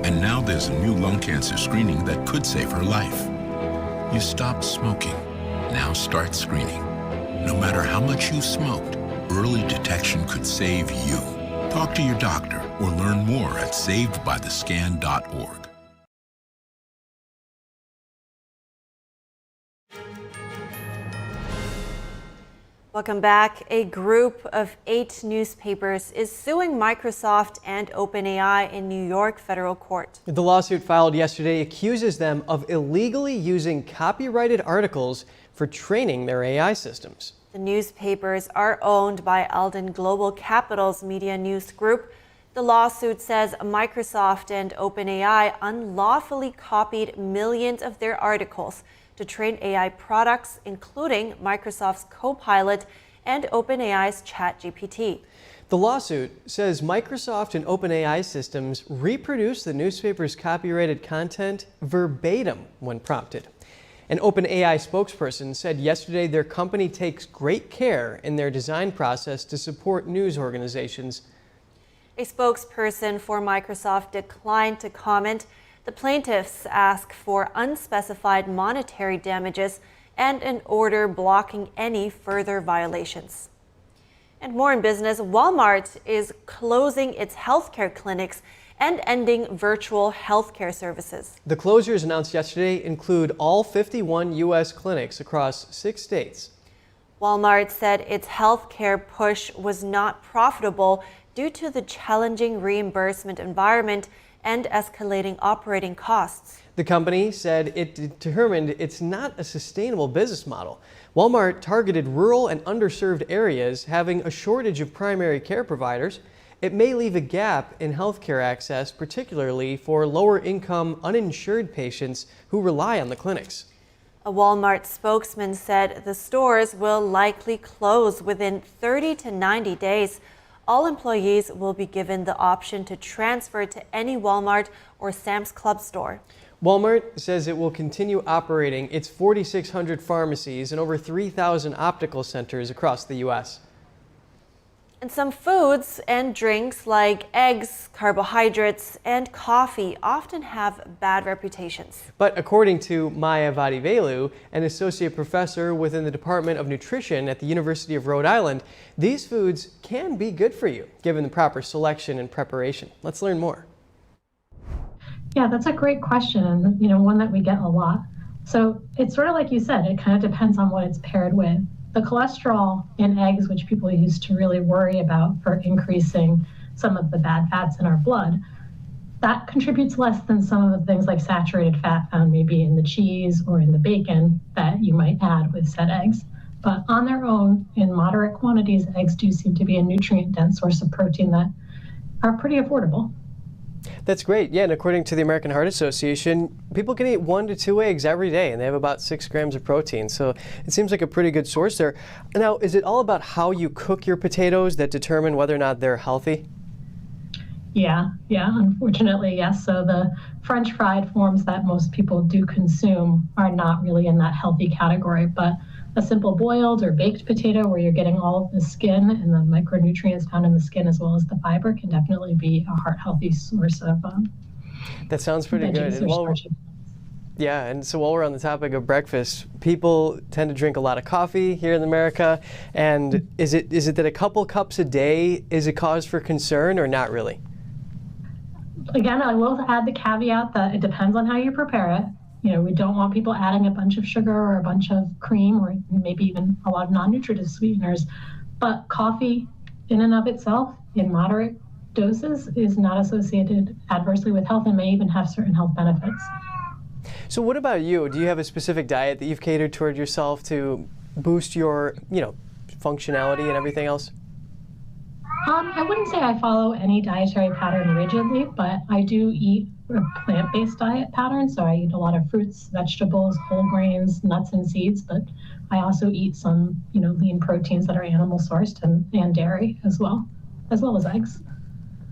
and now there's a new lung cancer screening that could save her life. You stopped smoking, now start screening. No matter how much you smoked, early detection could save you. Talk to your doctor or learn more at savedbythescan.org. Welcome back. A group of 8 newspapers is suing Microsoft and OpenAI in New York federal court. The lawsuit filed yesterday accuses them of illegally using copyrighted articles for training their AI systems. The newspapers are owned by Alden Global Capital's Media News Group. The lawsuit says Microsoft and OpenAI unlawfully copied millions of their articles to train AI products, including Microsoft's Copilot and OpenAI's ChatGPT. The lawsuit says Microsoft and OpenAI systems reproduce the newspaper's copyrighted content verbatim when prompted. An OpenAI spokesperson said yesterday their company takes great care in their design process to support news organizations. A spokesperson for Microsoft declined to comment. The plaintiffs ask for unspecified monetary damages and an order blocking any further violations. And more in business, Walmart is closing its healthcare clinics and ending virtual healthcare services. The closures announced yesterday include all 51 U.S. clinics across 6 states. Walmart said its healthcare push was not profitable due to the challenging reimbursement environment and escalating operating costs. The company said it determined it's not a sustainable business model. Walmart targeted rural and underserved areas having a shortage of primary care providers. It may leave a gap in healthcare access, particularly for lower-income, uninsured patients who rely on the clinics. A Walmart spokesman said the stores will likely close within 30 to 90 days. All employees will be given the option to transfer to any Walmart or Sam's Club store. Walmart says it will continue operating its 4,600 pharmacies and over 3,000 optical centers across the U.S. And some foods and drinks like eggs, carbohydrates, and coffee often have bad reputations. But according to Maya Vadivelu, an associate professor within the Department of Nutrition at the University of Rhode Island, these foods can be good for you, given the proper selection and preparation. Let's learn more. Yeah, that's a great question, and one that we get a lot. So it's sort of like you said, it kind of depends on what it's paired with. The cholesterol in eggs, which people used to really worry about for increasing some of the bad fats in our blood, that contributes less than some of the things like saturated fat found maybe in the cheese or in the bacon that you might add with said eggs. But on their own, in moderate quantities, eggs do seem to be a nutrient-dense source of protein that are pretty affordable. That's great. Yeah, and according to the American Heart Association, people can eat 1 to 2 eggs every day, and they have about 6 grams of protein. So it seems like a pretty good source there. Now, is it all about how you cook your potatoes that determine whether or not they're healthy? Yeah, unfortunately, yes. So the French fried forms that most people do consume are not really in that healthy category, but a simple boiled or baked potato where you're getting all of the skin and the micronutrients found in the skin as well as the fiber can definitely be a heart-healthy source of that sounds pretty good. And so while we're on the topic of breakfast, people tend to drink a lot of coffee here in America. And is it that a couple cups a day is a cause for concern or not really? Again, I will add the caveat that it depends on how you prepare it. We don't want people adding a bunch of sugar or a bunch of cream or maybe even a lot of non-nutritive sweeteners. But coffee in and of itself, in moderate doses, is not associated adversely with health and may even have certain health benefits. So what about you? Do you have a specific diet that you've catered toward yourself to boost your, functionality and everything else? I wouldn't say I follow any dietary pattern rigidly, but I do eat a plant-based diet pattern. So I eat a lot of fruits, vegetables, whole grains, nuts, and seeds, but I also eat some, lean proteins that are animal sourced and dairy as well as eggs.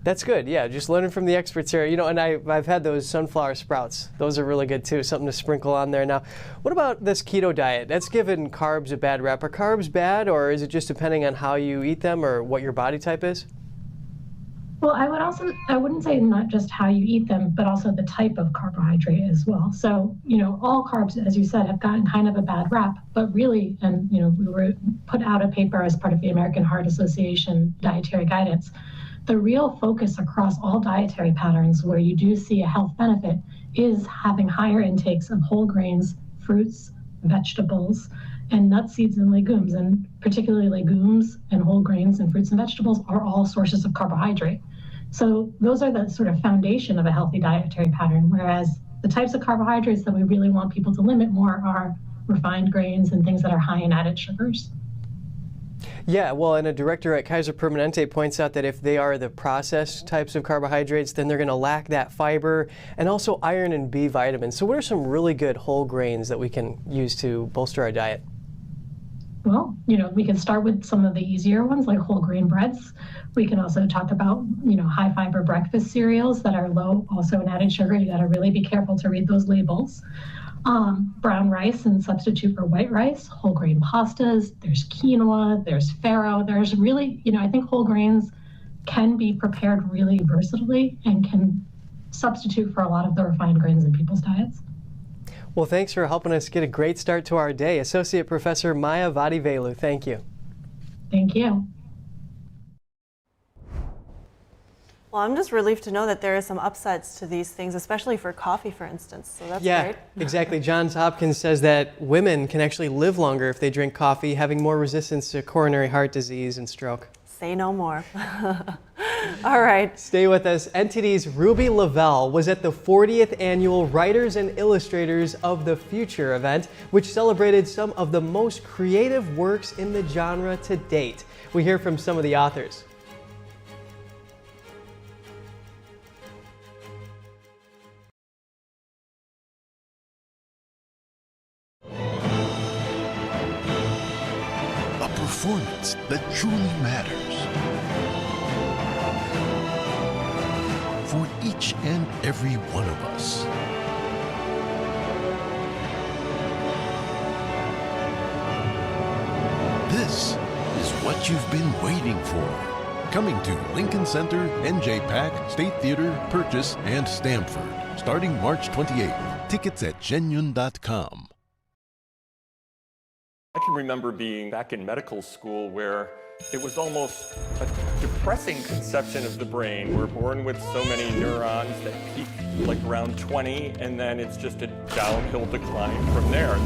That's good. Yeah, just learning from the experts here. And I've had those sunflower sprouts. Those are really good too. Something to sprinkle on there. Now, what about this keto diet? That's given carbs a bad rep. Are carbs bad, or is it just depending on how you eat them or what your body type is? Well, I wouldn't say not just how you eat them, but also the type of carbohydrate as well. So, all carbs, as you said, have gotten kind of a bad rap, but really, and, we were put out a paper as part of the American Heart Association dietary guidance. The real focus across all dietary patterns where you do see a health benefit is having higher intakes of whole grains, fruits, vegetables, and nuts, seeds, and legumes. And particularly legumes and whole grains and fruits and vegetables are all sources of carbohydrate. So those are the sort of foundation of a healthy dietary pattern, whereas the types of carbohydrates that we really want people to limit more are refined grains and things that are high in added sugars. Yeah, well, and a director at Kaiser Permanente points out that if they are the processed types of carbohydrates, then they're going to lack that fiber and also iron and B vitamins. So what are some really good whole grains that we can use to bolster our diet? Well, we can start with some of the easier ones like whole grain breads. We can also talk about, high fiber breakfast cereals that are low also in added sugar. You got to really be careful to read those labels. Brown rice and substitute for white rice, whole grain pastas, there's quinoa, there's farro, there's really, I think whole grains can be prepared really versatilely and can substitute for a lot of the refined grains in people's diets. Well, thanks for helping us get a great start to our day. Associate Professor Maya Vadivelu, thank you. Thank you. Well, I'm just relieved to know that there are some upsides to these things, especially for coffee, for instance. So that's great. Exactly. Johns Hopkins says that women can actually live longer if they drink coffee, having more resistance to coronary heart disease and stroke. Say no more. All right. Stay with us. NTD's Ruby Lavelle was at the 40th annual Writers and Illustrators of the Future event, which celebrated some of the most creative works in the genre to date. We hear from some of the authors. Performance that truly matters for each and every one of us. This is what you've been waiting for. Coming to Lincoln Center, NJPAC, State Theater, Purchase, and Stamford, starting March 28th. Tickets at genuine.com. I can remember being back in medical school where it was almost a depressing conception of the brain. We're born with so many neurons that peak like around 20, and then it's just a downhill decline from there.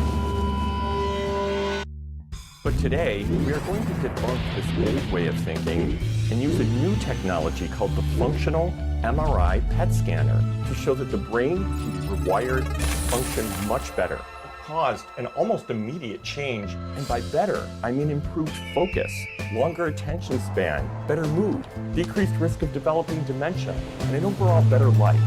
But today, we are going to debunk this old way of thinking and use a new technology called the functional MRI PET scanner to show that the brain can be rewired to function much better. Caused an almost immediate change, and by better, I mean improved focus, longer attention span, better mood, decreased risk of developing dementia, and an overall better life.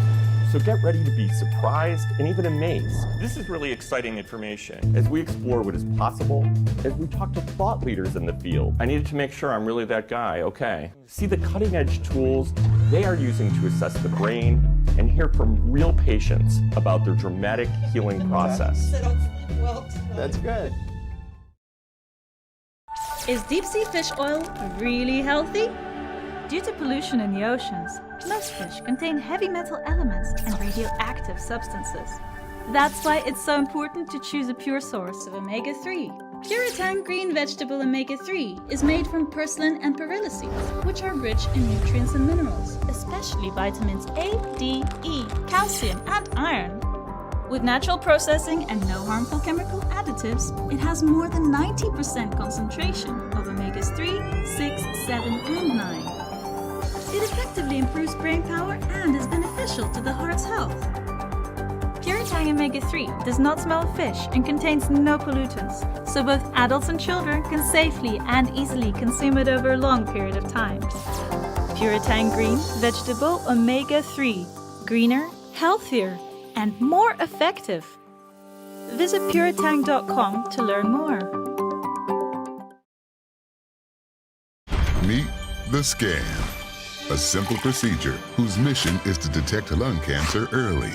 So get ready to be surprised and even amazed. This is really exciting information as we explore what is possible, as we talk to thought leaders in the field. I needed to make sure I'm really that guy, okay. See the cutting edge tools they are using to assess the brain and hear from real patients about their dramatic healing process. That's good. Is deep sea fish oil really healthy? Due to pollution in the oceans, most fish contain heavy metal elements and radioactive substances. That's why it's so important to choose a pure source of omega-3. Puritang green vegetable omega-3 is made from purslane and perilla seeds, which are rich in nutrients and minerals, especially vitamins A, D, E, calcium, and iron. With natural processing and no harmful chemical additives, it has more than 90% concentration of omegas 3, 6, 7, and 9. It effectively improves brain power and is beneficial to the heart's health. Puritang omega-3 does not smell of fish and contains no pollutants, so both adults and children can safely and easily consume it over a long period of time. Puritang green vegetable omega-3, greener, healthier, and more effective. Visit puretang.com to learn more. Meet the scan, a simple procedure whose mission is to detect lung cancer early.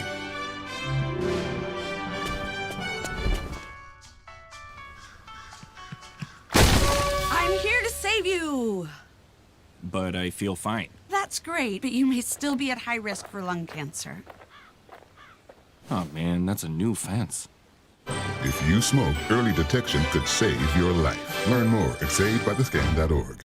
I'm here to save you! But I feel fine. That's great, but you may still be at high risk for lung cancer. Oh man, that's a new fence. If you smoke, early detection could save your life. Learn more at savedbythescan.org.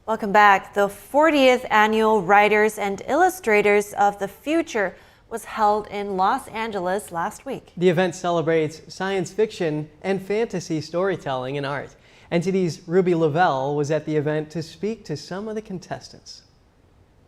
Welcome back. The 40th annual Writers and Illustrators of the Future was held in Los Angeles last week. The event celebrates science fiction and fantasy storytelling and art. NTD's Ruby Lavelle was at the event to speak to some of the contestants.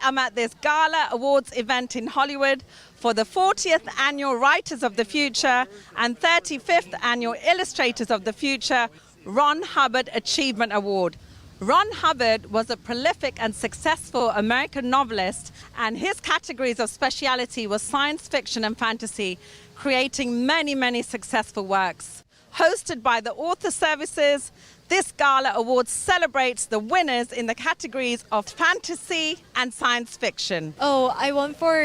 I'm at this Gala Awards event in Hollywood for the 40th Annual Writers of the Future and 35th Annual Illustrators of the Future Ron Hubbard Achievement Award. Ron Hubbard was a prolific and successful American novelist, and his categories of speciality was science fiction and fantasy, creating many, many successful works. Hosted by the Author Services, this Gala Award celebrates the winners in the categories of fantasy and science fiction. Oh, I won for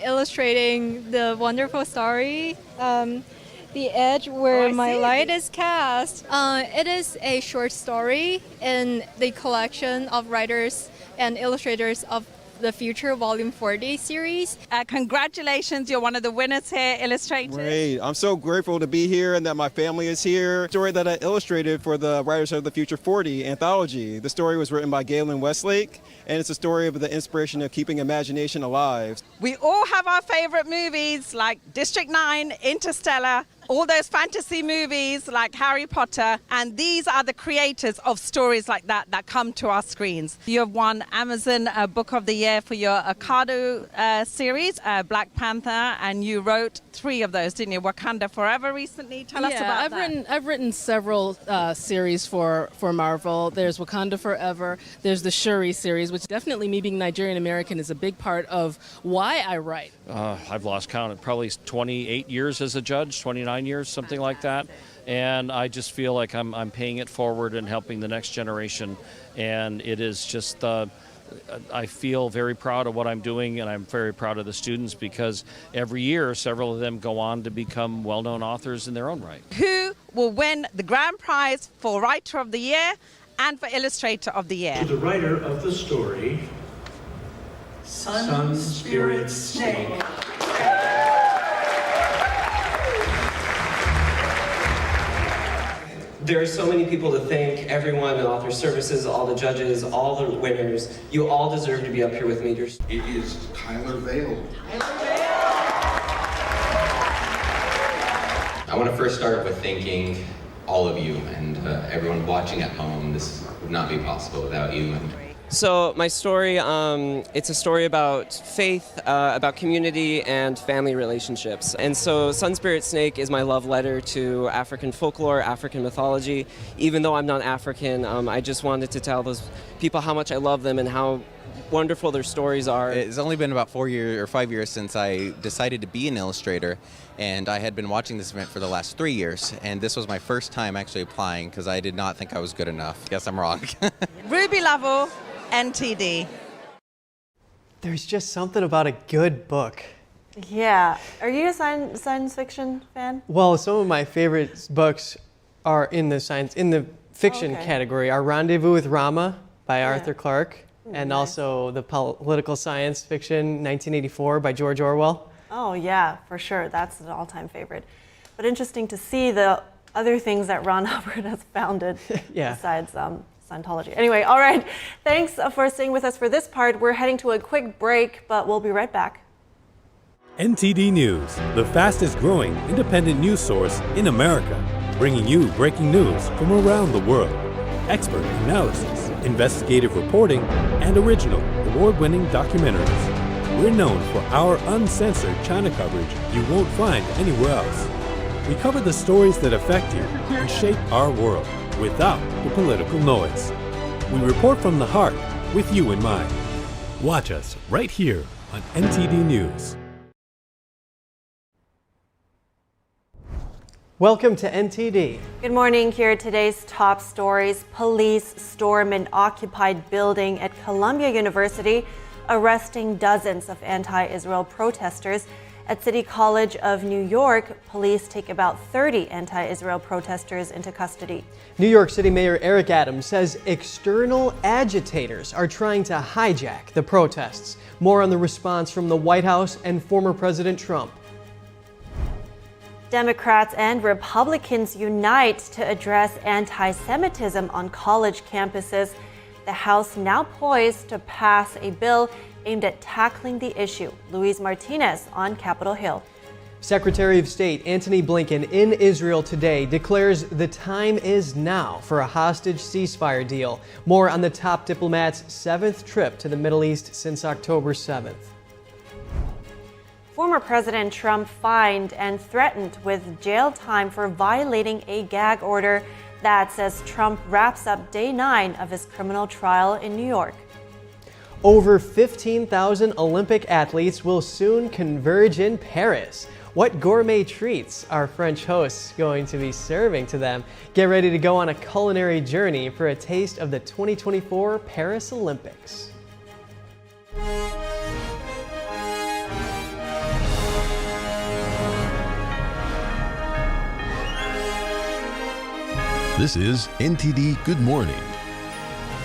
illustrating the wonderful story, The Edge, where my light is cast. It is a short story in the collection of writers and illustrators of the Future Volume 40 series. Congratulations, you're one of the winners here, Illustrators. Great, I'm so grateful to be here and that my family is here. The story that I illustrated for the Writers of the Future 40 anthology. The story was written by Galen Westlake, and it's a story of the inspiration of keeping imagination alive. We all have our favorite movies like District 9, Interstellar, all those fantasy movies like Harry Potter, and these are the creators of stories like that come to our screens. You have won Amazon Book of the Year for your Ocado series, Black Panther, and you wrote 3 of those, didn't you? Wakanda Forever recently. Tell us about that. I've written several series for Marvel. There's Wakanda Forever. There's the Shuri series, which definitely, me being Nigerian American, is a big part of why I write. I've lost count. Probably 28 years as a judge, 29 years, something like that. And I just feel like I'm paying it forward and helping the next generation. And it is just, I feel very proud of what I'm doing, and I'm very proud of the students because every year several of them go on to become well-known authors in their own right. Who will win the grand prize for Writer of the Year and for Illustrator of the Year? To the writer of the story, Sun Spirit Snake. There are so many people to thank, everyone, the Author Services, all the judges, all the winners. You all deserve to be up here with me. It is Tyler Vale. I want to first start with thanking all of you and everyone watching at home. This would not be possible without you. So my story, it's a story about faith, about community and family relationships. And so Sun Spirit Snake is my love letter to African folklore, African mythology. Even though I'm not African, I just wanted to tell those people how much I love them and how wonderful their stories are. It's only been about 4 years or 5 years since I decided to be an illustrator, and I had been watching this event for the last 3 years, and this was my first time actually applying because I did not think I was good enough. Guess I'm wrong. Ruby Lovell, NTD. There's just something about a good book. Yeah. Are you a science fiction fan? Well, some of my favorite books are in the fiction category. Are Rendezvous with Rama by Arthur Clarke, and also the political science fiction 1984 by George Orwell. Oh yeah, for sure. That's an all-time favorite. But interesting to see the other things that Ron Hubbard has founded besides Scientology. Anyway, all right. Thanks for staying with us for this part. We're heading to a quick break, but we'll be right back. NTD News, the fastest growing independent news source in America, bringing you breaking news from around the world. Expert analysis, investigative reporting, and original award-winning documentaries. We're known for our uncensored China coverage you won't find anywhere else. We cover the stories that affect you and shape our world without the political noise. We report from the heart with you in mind. Watch us right here on NTD News. Welcome to NTD. Good morning. Here are today's top stories. Police storm an occupied building at Columbia University, arresting dozens of anti-Israel protesters. At City College of New York, police take about 30 anti-Israel protesters into custody. New York City Mayor Eric Adams says external agitators are trying to hijack the protests. More on the response from the White House and former President Trump. Democrats and Republicans unite to address anti-Semitism on college campuses. The House now poised to pass a bill aimed at tackling the issue. Luis Martinez on Capitol Hill. Secretary of State Antony Blinken in Israel today declares the time is now for a hostage ceasefire deal. More on the top diplomat's 7th trip to the Middle East since October 7th. Former President Trump fined and threatened with jail time for violating a gag order. That says Trump wraps up day 9 of his criminal trial in New York. Over 15,000 Olympic athletes will soon converge in Paris. What gourmet treats are French hosts going to be serving to them? Get ready to go on a culinary journey for a taste of the 2024 Paris Olympics. This is NTD Good Morning.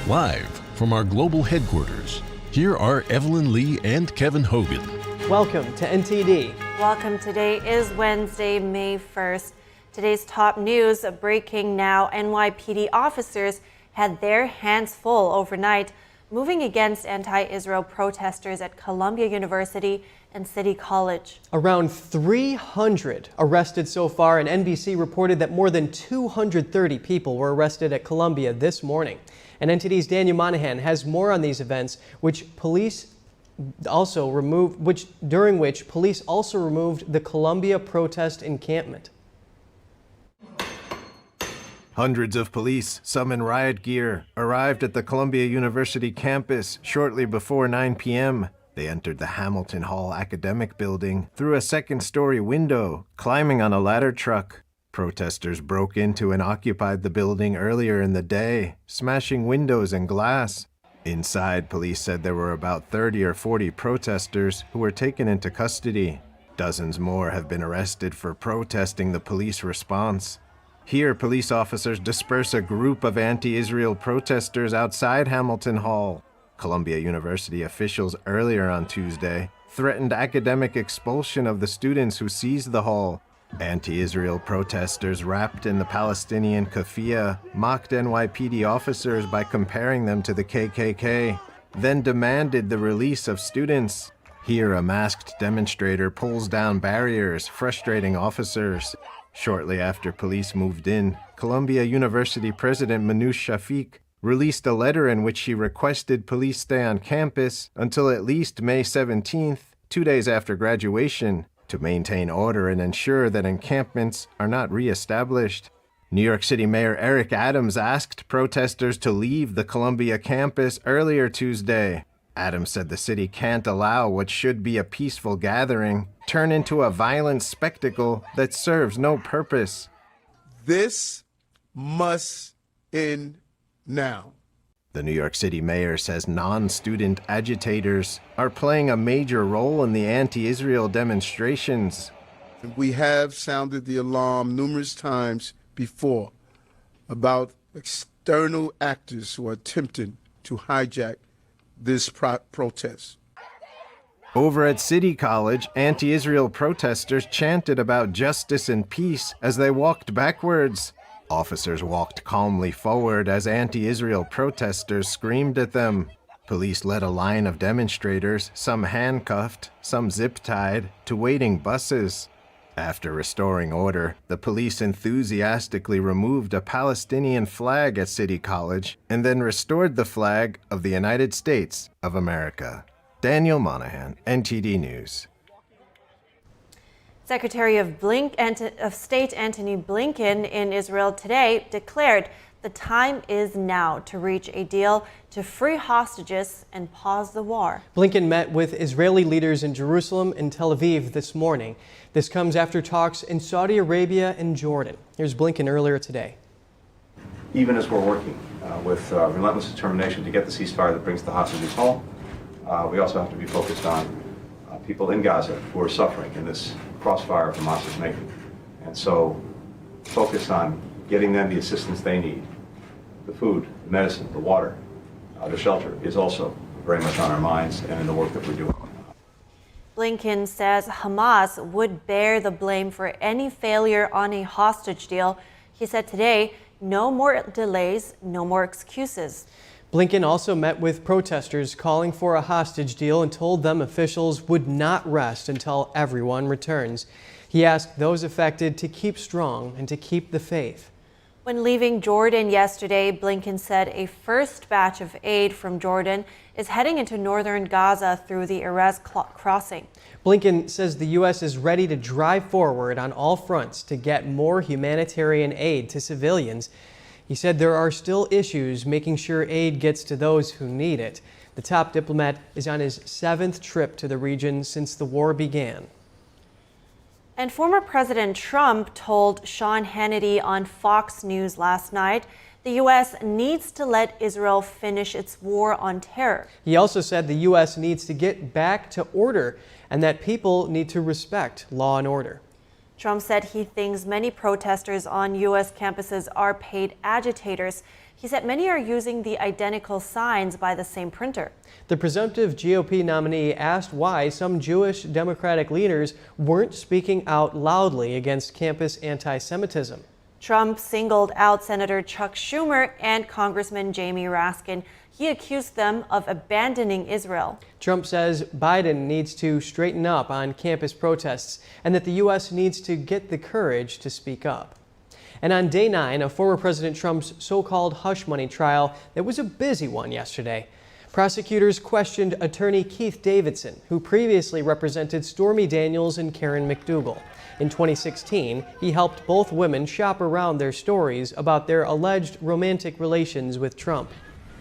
Live from our global headquarters, here are Evelyn Lee and Kevin Hogan. Welcome to NTD. Welcome. Today is Wednesday, May 1st. Today's top news, breaking now. NYPD officers had their hands full overnight, moving against anti-Israel protesters at Columbia University and City College. Around 300 arrested so far, and NBC reported that more than 230 people were arrested at Columbia this morning. And NTD's Daniel Monahan has more on these events, during which police also removed the Columbia protest encampment. Hundreds of police, some in riot gear, arrived at the Columbia University campus shortly before 9 p.m. They entered the Hamilton Hall academic building through a second-story window, climbing on a ladder truck. Protesters broke into and occupied the building earlier in the day, smashing windows and glass. Inside, police said there were about 30 or 40 protesters who were taken into custody. Dozens more have been arrested for protesting the police response. Here, police officers disperse a group of anti-Israel protesters outside Hamilton Hall. Columbia University officials earlier on Tuesday threatened academic expulsion of the students who seized the hall. Anti-Israel protesters wrapped in the Palestinian keffiyeh mocked NYPD officers by comparing them to the KKK, then demanded the release of students. Here, a masked demonstrator pulls down barriers, frustrating officers. Shortly after police moved in, Columbia University President Manoush Shafiq released a letter in which she requested police stay on campus until at least May 17th, 2 days after graduation, to maintain order and ensure that encampments are not re-established. New York City Mayor Eric Adams asked protesters to leave the Columbia campus earlier Tuesday. Adams said the city can't allow what should be a peaceful gathering turn into a violent spectacle that serves no purpose. This must end now. The New York City mayor says non-student agitators are playing a major role in the anti-Israel demonstrations. We have sounded the alarm numerous times before about external actors who are attempting to hijack this protest. Over at City College, anti-Israel protesters chanted about justice and peace as they walked backwards. Officers walked calmly forward as anti-Israel protesters screamed at them. Police led a line of demonstrators, some handcuffed, some zip-tied, to waiting buses. After restoring order, the police enthusiastically removed a Palestinian flag at City College and then restored the flag of the United States of America. Daniel Monahan, NTD News. Secretary of State Antony Blinken in Israel today declared The time is now to reach a deal to free hostages and pause the war. Blinken met with Israeli leaders in Jerusalem and Tel Aviv this morning. This comes after talks in Saudi Arabia and Jordan. Here's Blinken earlier today. Even as we're working with relentless determination to get the ceasefire that brings the hostages home, we also have to be focused on people in Gaza who are suffering in this crossfire Hamas is making. And so focus on getting them the assistance they need. The food, the medicine, the water, the shelter is also very much on our minds and in the work that we're doing. Blinken says Hamas would bear the blame for any failure on a hostage deal. He said today, no more delays, no more excuses. Blinken also met with protesters calling for a hostage deal and told them officials would not rest until everyone returns. He asked those affected to keep strong and to keep the faith. When leaving Jordan yesterday, Blinken said a first batch of aid from Jordan is heading into northern Gaza through the Erez crossing. Blinken says the U.S. is ready to drive forward on all fronts to get more humanitarian aid to civilians. He said there are still issues making sure aid gets to those who need it. The top diplomat is on his 7th trip to the region since the war began. And former President Trump told Sean Hannity on Fox News last night the U.S. needs to let Israel finish its war on terror. He also said the U.S. needs to get back to order and that people need to respect law and order. Trump said he thinks many protesters on U.S. campuses are paid agitators. He said many are using the identical signs by the same printer. The presumptive GOP nominee asked why some Jewish Democratic leaders weren't speaking out loudly against campus anti-Semitism. Trump singled out Senator Chuck Schumer and Congressman Jamie Raskin. He accused them of abandoning Israel. Trump says Biden needs to straighten up on campus protests and that the U.S. needs to get the courage to speak up. And on day 9 of former President Trump's so-called hush money trial, that was a busy one yesterday. Prosecutors questioned attorney Keith Davidson, who previously represented Stormy Daniels and Karen McDougal. In 2016, he helped both women shop around their stories about their alleged romantic relations with Trump.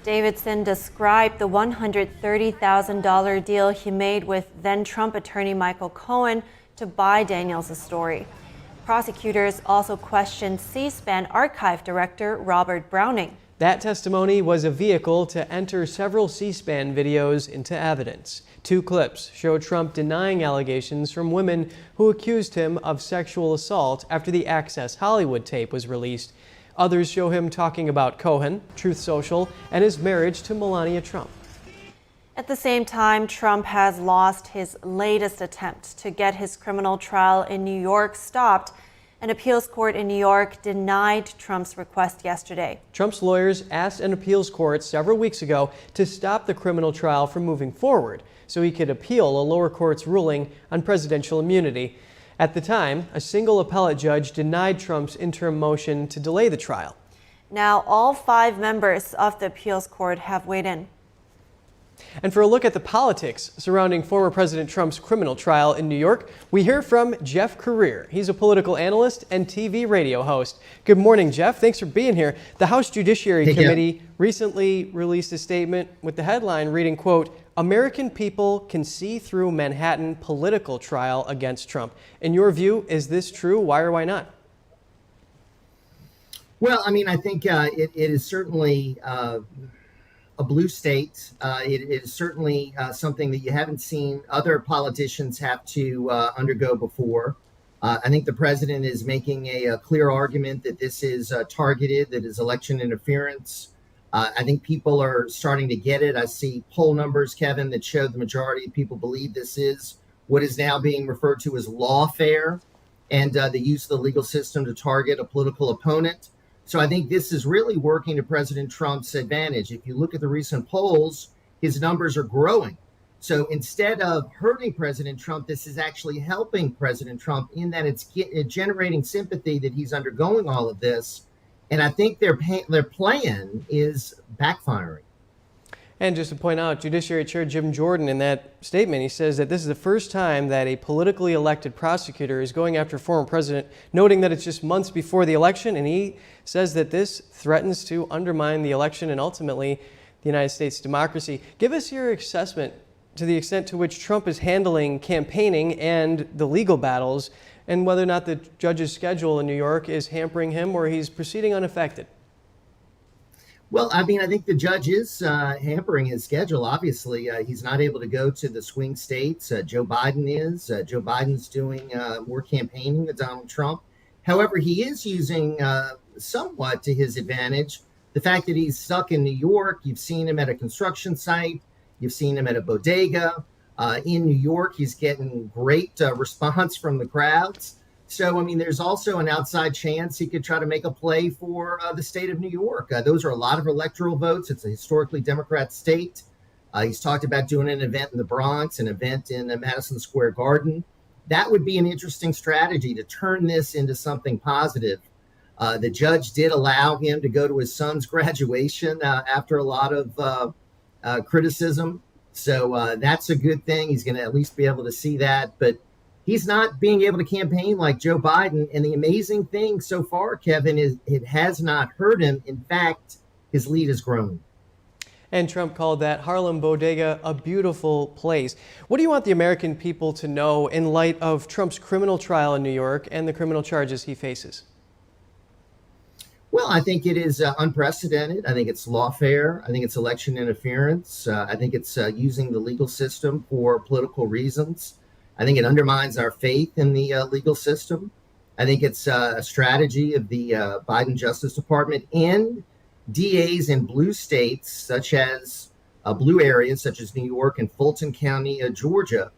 Davidson described the $130,000 deal he made with then-Trump attorney Michael Cohen to buy Daniels' story. Prosecutors also questioned C-SPAN archive director Robert Browning. That testimony was a vehicle to enter several C-SPAN videos into evidence. 2 clips show Trump denying allegations from women who accused him of sexual assault after the Access Hollywood tape was released. Others show him talking about Cohen, Truth Social, and his marriage to Melania Trump. At the same time, Trump has lost his latest attempt to get his criminal trial in New York stopped. An appeals court in New York denied Trump's request yesterday. Trump's lawyers asked an appeals court several weeks ago to stop the criminal trial from moving forward so he could appeal a lower court's ruling on presidential immunity. At the time, a single appellate judge denied Trump's interim motion to delay the trial. Now, all 5 members of the appeals court have weighed in. And for a look at the politics surrounding former President Trump's criminal trial in New York, we hear from Jeff Career. He's a political analyst and TV radio host. Good morning, Jeff. Thanks for being here. The House Judiciary Committee recently released a statement with the headline reading, quote, "American people can see through Manhattan political trial against Trump." In your view, is this true? Why or why not? Well, I mean, I think it is certainly a blue state. It is certainly something that you haven't seen other politicians have to undergo before. I think the president is making a clear argument that this is targeted, that is election interference. I think people are starting to get it. I see poll numbers, Kevin, that show the majority of people believe this is what is now being referred to as lawfare, and the use of the legal system to target a political opponent. So I think this is really working to President Trump's advantage. If you look at the recent polls, his numbers are growing. So instead of hurting President Trump, this is actually helping President Trump in that it's generating sympathy that he's undergoing all of this. And I think their plan is backfiring. And just to point out, Judiciary Chair Jim Jordan, in that statement, he says that this is the first time that a politically elected prosecutor is going after a former president, noting that it's just months before the election, and he says that this threatens to undermine the election and ultimately the United States democracy. Give us your assessment to the extent to which Trump is handling campaigning and the legal battles, and whether or not the judge's schedule in New York is hampering him or he's proceeding unaffected. Well, I mean, I think the judge is hampering his schedule. Obviously, he's not able to go to the swing states. Joe Biden is. Joe Biden's doing more campaigning than Donald Trump. However, he is using somewhat to his advantage the fact that he's stuck in New York. You've seen him at a construction site. You've seen him at a bodega. In New York, he's getting great response from the crowds. So, I mean, there's also an outside chance he could try to make a play for the state of New York. Those are a lot of electoral votes. It's a historically Democrat state. He's talked about doing an event in the Bronx, an event in Madison Square Garden. That would be an interesting strategy to turn this into something positive. The judge did allow him to go to his son's graduation after a lot of criticism. So that's a good thing. He's going to at least be able to see that. But he's not being able to campaign like Joe Biden. And the amazing thing so far, Kevin, is it has not hurt him. In fact, his lead has grown. And Trump called that Harlem bodega a beautiful place. What do you want the American people to know in light of Trump's criminal trial in New York and the criminal charges he faces? Well, I think it is unprecedented. I think it's lawfare. I think it's election interference. I think it's using the legal system for political reasons. I think it undermines our faith in the legal system. I think it's a strategy of the Biden Justice Department and DAs in blue states, such as blue areas, such as New York and Fulton County, Georgia,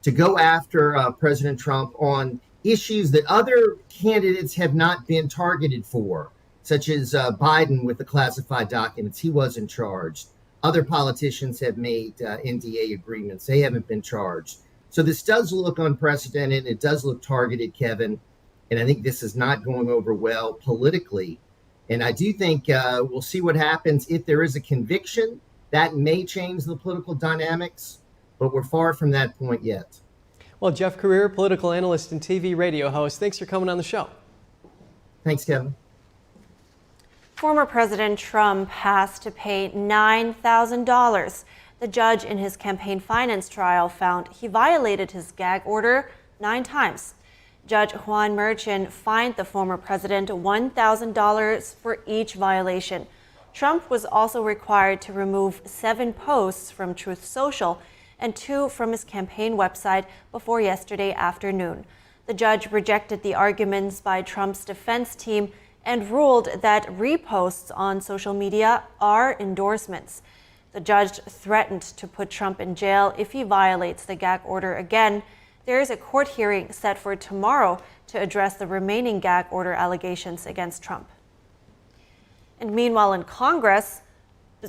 to go after President Trump on issues that other candidates have not been targeted for, such as Biden with the classified documents. He wasn't charged. Other politicians have made NDA agreements. They haven't been charged. So this does look unprecedented. It does look targeted, Kevin. And I think this is not going over well politically. And I do think we'll see what happens if there is a conviction. That may change the political dynamics, but we're far from that point yet. Well, Jeff Career, political analyst and TV radio host, thanks for coming on the show. Thanks, Kevin. Former President Trump has to pay $9,000. The judge in his campaign finance trial found he violated his gag order 9 times. Judge Juan Merchan fined the former president $1,000 for each violation. Trump was also required to remove 7 posts from Truth Social and 2 from his campaign website before yesterday afternoon. The judge rejected the arguments by Trump's defense team and ruled that reposts on social media are endorsements. The judge threatened to put Trump in jail if he violates the gag order again. There is a court hearing set for tomorrow to address the remaining gag order allegations against Trump. And meanwhile, in Congress,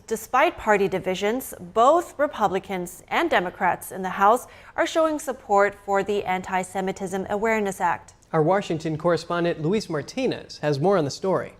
despite party divisions, both Republicans and Democrats in the House are showing support for the Antisemitism Awareness Act. Our Washington correspondent Luis Martinez has more on the story.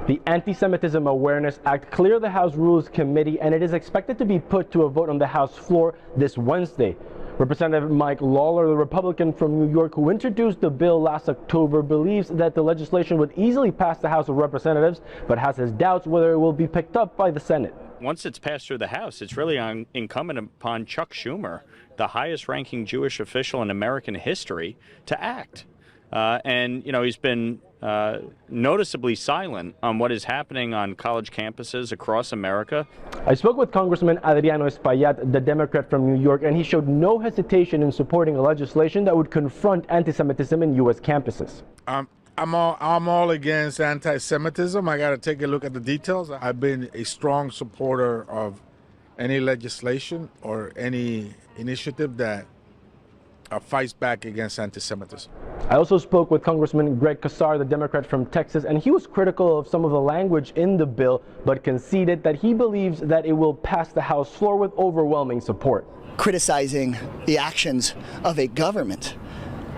The Antisemitism Awareness Act cleared the House Rules Committee, and it is expected to be put to a vote on the House floor this Wednesday. Representative Mike Lawler, the Republican from New York who introduced the bill last October, believes that the legislation would easily pass the House of Representatives, but has his doubts whether it will be picked up by the Senate. Once it's passed through the House, it's really incumbent upon Chuck Schumer, the highest-ranking Jewish official in American history, to act. And, you know, he's been noticeably silent on what is happening on college campuses across America. I spoke with Congressman Adriano Espaillat, the Democrat from New York, and he showed no hesitation in supporting a legislation that would confront anti-Semitism in U.S. campuses. I'm all against anti-Semitism. I got to take a look at the details. I've been a strong supporter of any legislation or any initiative that fights back against anti-Semitism. I also spoke with Congressman Greg Casar, the Democrat from Texas, and he was critical of some of the language in the bill, but conceded that he believes that it will pass the House floor with overwhelming support. Criticizing the actions of a government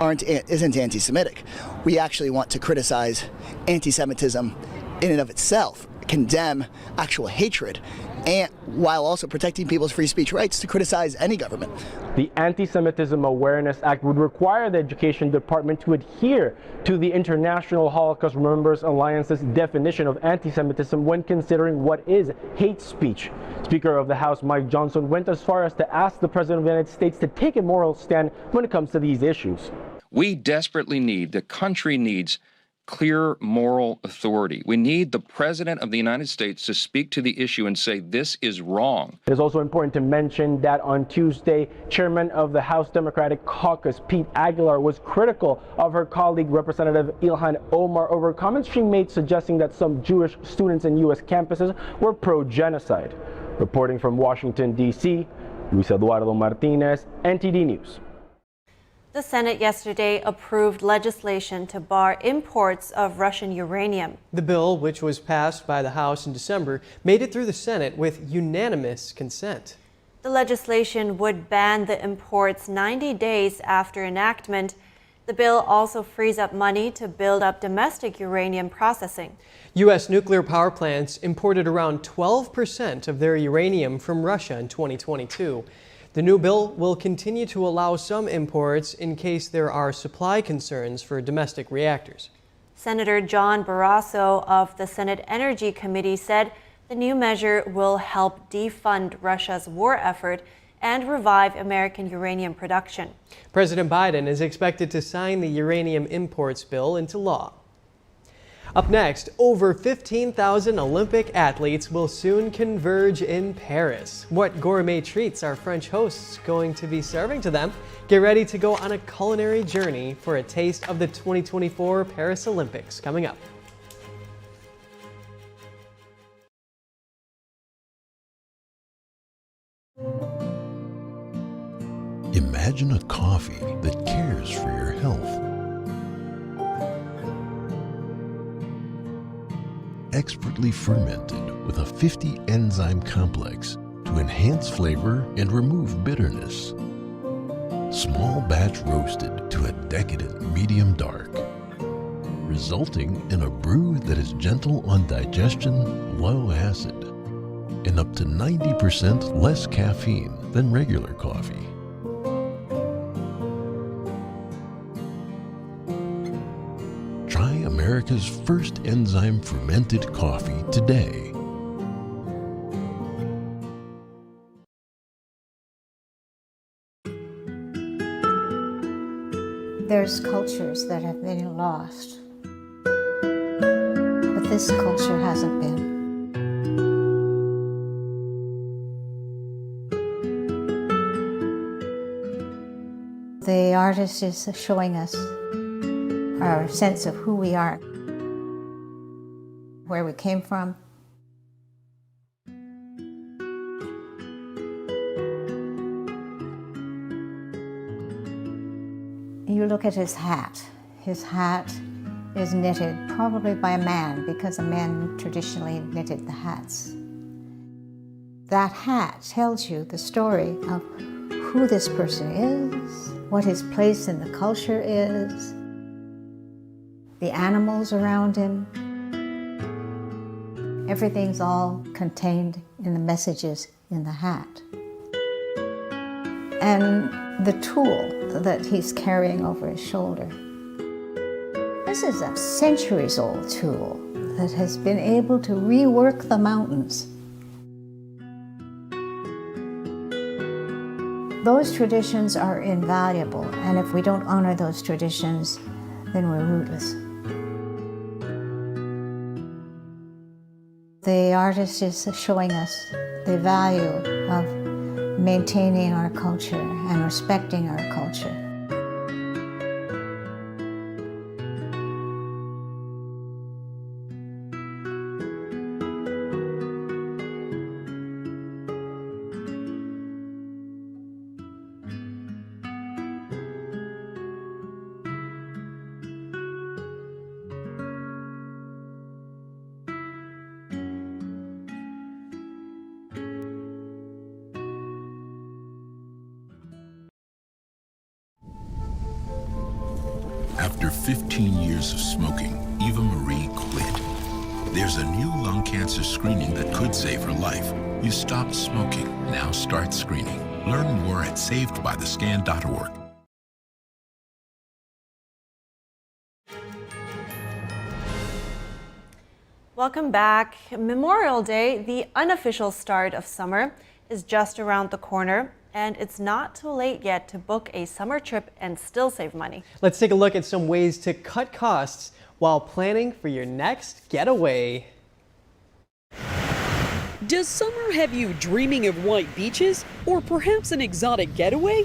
isn't anti-Semitic. We actually want to criticize anti-Semitism in and of itself. condemn actual hatred, and while also protecting people's free speech rights to criticize any government. The Antisemitism Awareness Act would require the Education Department to adhere to the International Holocaust Remembrance Alliance's definition of anti-Semitism when considering what is hate speech. Speaker of the House Mike Johnson went as far as to ask the President of the United States to take a moral stand when it comes to these issues. We desperately need, the country needs, clear moral authority. We need the President of the United States to speak to the issue and say this is wrong. It is also important to mention that on Tuesday, Chairman of the House Democratic Caucus, Pete Aguilar, was critical of her colleague, Representative Ilhan Omar, over comments she made suggesting that some Jewish students in U.S. campuses were pro-genocide. Reporting from Washington, D.C., Luis Eduardo Martinez, NTD News. The Senate yesterday approved legislation to bar imports of Russian uranium. The bill, which was passed by the House in December, made it through the Senate with unanimous consent. The legislation would ban the imports 90 days after enactment. The bill also frees up money to build up domestic uranium processing. U.S. nuclear power plants imported around 12% of their uranium from Russia in 2022. The new bill will continue to allow some imports in case there are supply concerns for domestic reactors. Senator John Barrasso of the Senate Energy Committee said the new measure will help defund Russia's war effort and revive American uranium production. President Biden is expected to sign the uranium imports bill into law. Up next, over 15,000 Olympic athletes will soon converge in Paris. What gourmet treats are French hosts going to be serving to them? Get ready to go on a culinary journey for a taste of the 2024 Paris Olympics coming up. Imagine a coffee that cares for your health. Expertly fermented with a 50 enzyme complex to enhance flavor and remove bitterness. Small batch roasted to a decadent medium dark, resulting in a brew that is gentle on digestion, low acid, and up to 90% less caffeine than regular coffee. Try America's first enzyme fermented coffee today. There's cultures that have been lost, but this culture hasn't been. The artist is showing us our sense of who we are, where we came from. You look at his hat. His hat is knitted probably by a man because a man traditionally knitted the hats. That hat tells you the story of who this person is, what his place in the culture is, the animals around him. Everything's all contained in the messages in the hat. And the tool that he's carrying over his shoulder. This is a centuries-old tool that has been able to rework the mountains. Those traditions are invaluable, and if we don't honor those traditions, then we're rootless. The artist is showing us the value of maintaining our culture and respecting our culture. After 15 years of smoking, Eva Marie quit. There's a new lung cancer screening that could save her life. You stopped smoking. Now start screening. Learn more at savedbythescan.org. Welcome back. Memorial Day, the unofficial start of summer, is just around the corner, and it's not too late yet to book a summer trip and still save money. Let's take a look at some ways to cut costs while planning for your next getaway. Does summer have you dreaming of white beaches or perhaps an exotic getaway?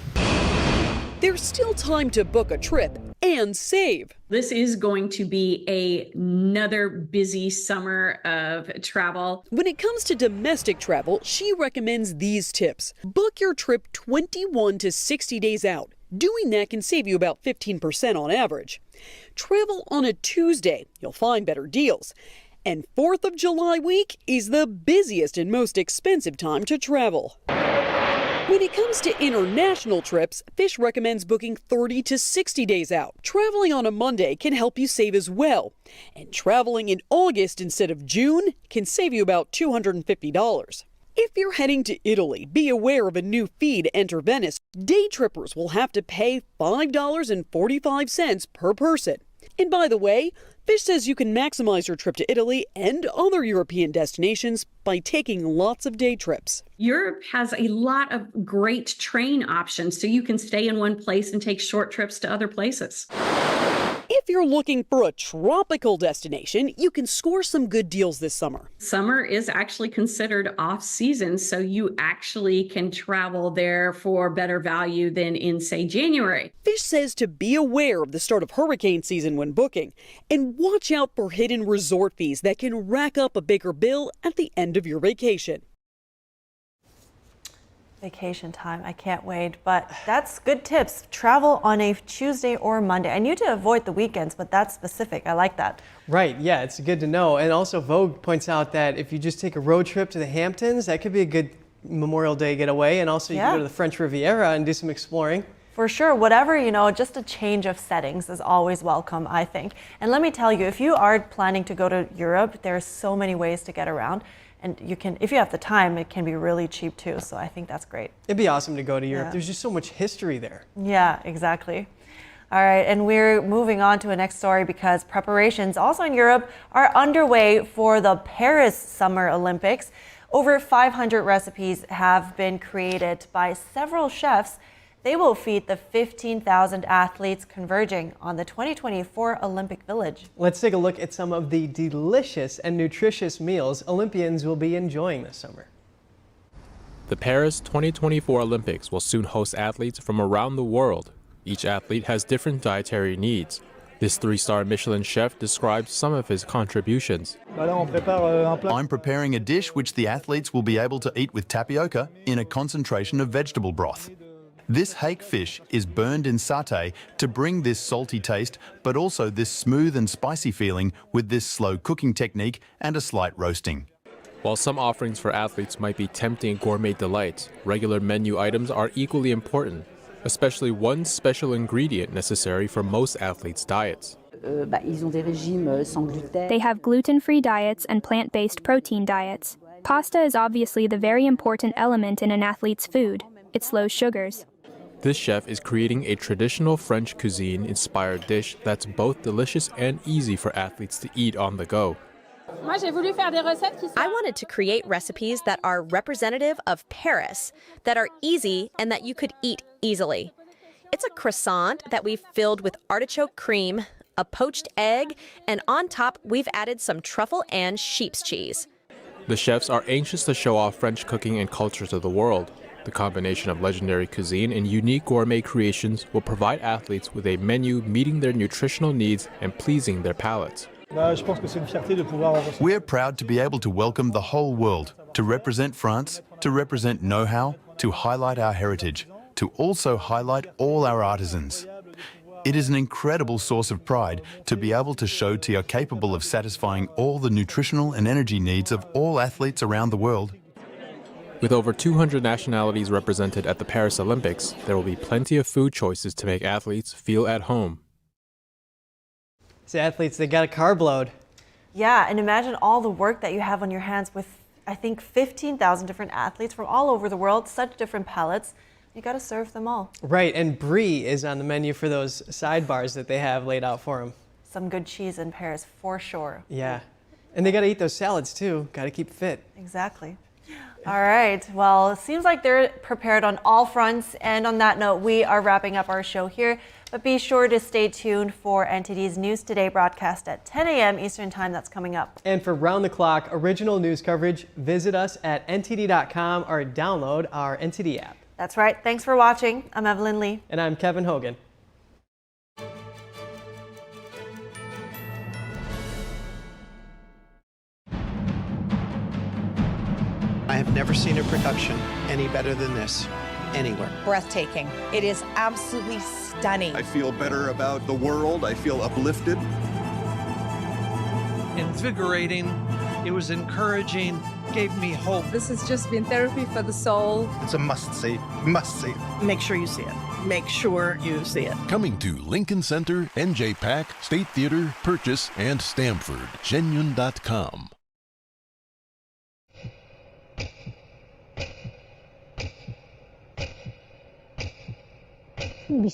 There's still time to book a trip and save. This is going to be another busy summer of travel. When it comes to domestic travel, she recommends these tips. Book your trip 21 to 60 days out. Doing that can save you about 15% on average. Travel on a Tuesday. You'll find better deals. And 4th of July week is the busiest and most expensive time to travel. When it comes to international trips, Fish recommends booking 30 to 60 days out. Traveling on a Monday can help you save as well. And traveling in August instead of June can save you about $250. If you're heading to Italy, be aware of a new fee to enter Venice. Day trippers will have to pay $5.45 per person. And by the way, Fish says you can maximize your trip to Italy and other European destinations by taking lots of day trips. Europe has a lot of great train options, so you can stay in one place and take short trips to other places. If you're looking for a tropical destination, you can score some good deals this summer. Summer is actually considered off-season, so you actually can travel there for better value than in, say, January. Fish says to be aware of the start of hurricane season when booking, and watch out for hidden resort fees that can rack up a bigger bill at the end of your vacation. Vacation time, I can't wait, but that's good tips. Travel on a Tuesday or Monday. I knew to avoid the weekends, but that's specific. I like that. Right, yeah, it's good to know. And also Vogue points out that if you just take a road trip to the Hamptons, that could be a good Memorial Day getaway. And also you can go to the French Riviera and do some exploring. For sure, whatever, just a change of settings is always welcome, I think. And let me tell you, if you are planning to go to Europe, there are so many ways to get around. And you can, if you have the time, it can be really cheap too. So I think that's great. It'd be awesome to go to Europe. There's just so much history there. Yeah, exactly. All right, and we're moving on to a next story because preparations also in Europe are underway for the Paris Summer Olympics. Over 500 recipes have been created by several chefs. They will feed the 15,000 athletes converging on the 2024 Olympic Village. Let's take a look at some of the delicious and nutritious meals Olympians will be enjoying this summer. The Paris 2024 Olympics will soon host athletes from around the world. Each athlete has different dietary needs. This 3-star Michelin chef describes some of his contributions. I'm preparing a dish which the athletes will be able to eat with tapioca in a concentration of vegetable broth. This hake fish is burned in satay to bring this salty taste, but also this smooth and spicy feeling with this slow cooking technique and a slight roasting. While some offerings for athletes might be tempting gourmet delights, regular menu items are equally important, especially one special ingredient necessary for most athletes' diets. They have gluten-free diets and plant-based protein diets. Pasta is obviously the very important element in an athlete's food. It's low sugars. This chef is creating a traditional French cuisine-inspired dish that's both delicious and easy for athletes to eat on the go. I wanted to create recipes that are representative of Paris, that are easy and that you could eat easily. It's a croissant that we've filled with artichoke cream, a poached egg, and on top we've added some truffle and sheep's cheese. The chefs are anxious to show off French cooking and culture to the world. The combination of legendary cuisine and unique gourmet creations will provide athletes with a menu meeting their nutritional needs and pleasing their palates. We're proud to be able to welcome the whole world, to represent France, to represent know-how, to highlight our heritage, to also highlight all our artisans. It is an incredible source of pride to be able to show to you're capable of satisfying all the nutritional and energy needs of all athletes around the world. With over 200 nationalities represented at the Paris Olympics, there will be plenty of food choices to make athletes feel at home. So athletes, they got a carb load. Yeah, and imagine all the work that you have on your hands with, I think, 15,000 different athletes from all over the world, such different palates. You got to serve them all. Right, and brie is on the menu for those sidebars that they have laid out for them. Some good cheese in Paris, for sure. Yeah, and they got to eat those salads too. Got to keep fit. Exactly. All right, well, it seems like they're prepared on all fronts. And on that note, we are wrapping up our show here. But be sure to stay tuned for NTD's News Today broadcast at 10 a.m. Eastern Time. That's coming up. And for round-the-clock original news coverage, visit us at ntd.com or download our NTD app. That's right. Thanks for watching. I'm Evelyn Lee. And I'm Kevin Hogan. I have never seen a production any better than this anywhere. Breathtaking. It is absolutely stunning. I feel better about the world. I feel uplifted. Invigorating. It was encouraging. Gave me hope. This has just been therapy for the soul. It's a must-see. Must-see. Make sure you see it. Make sure you see it. Coming to Lincoln Center, NJ Pack, State Theater, Purchase, and Stamford. Genuine.com.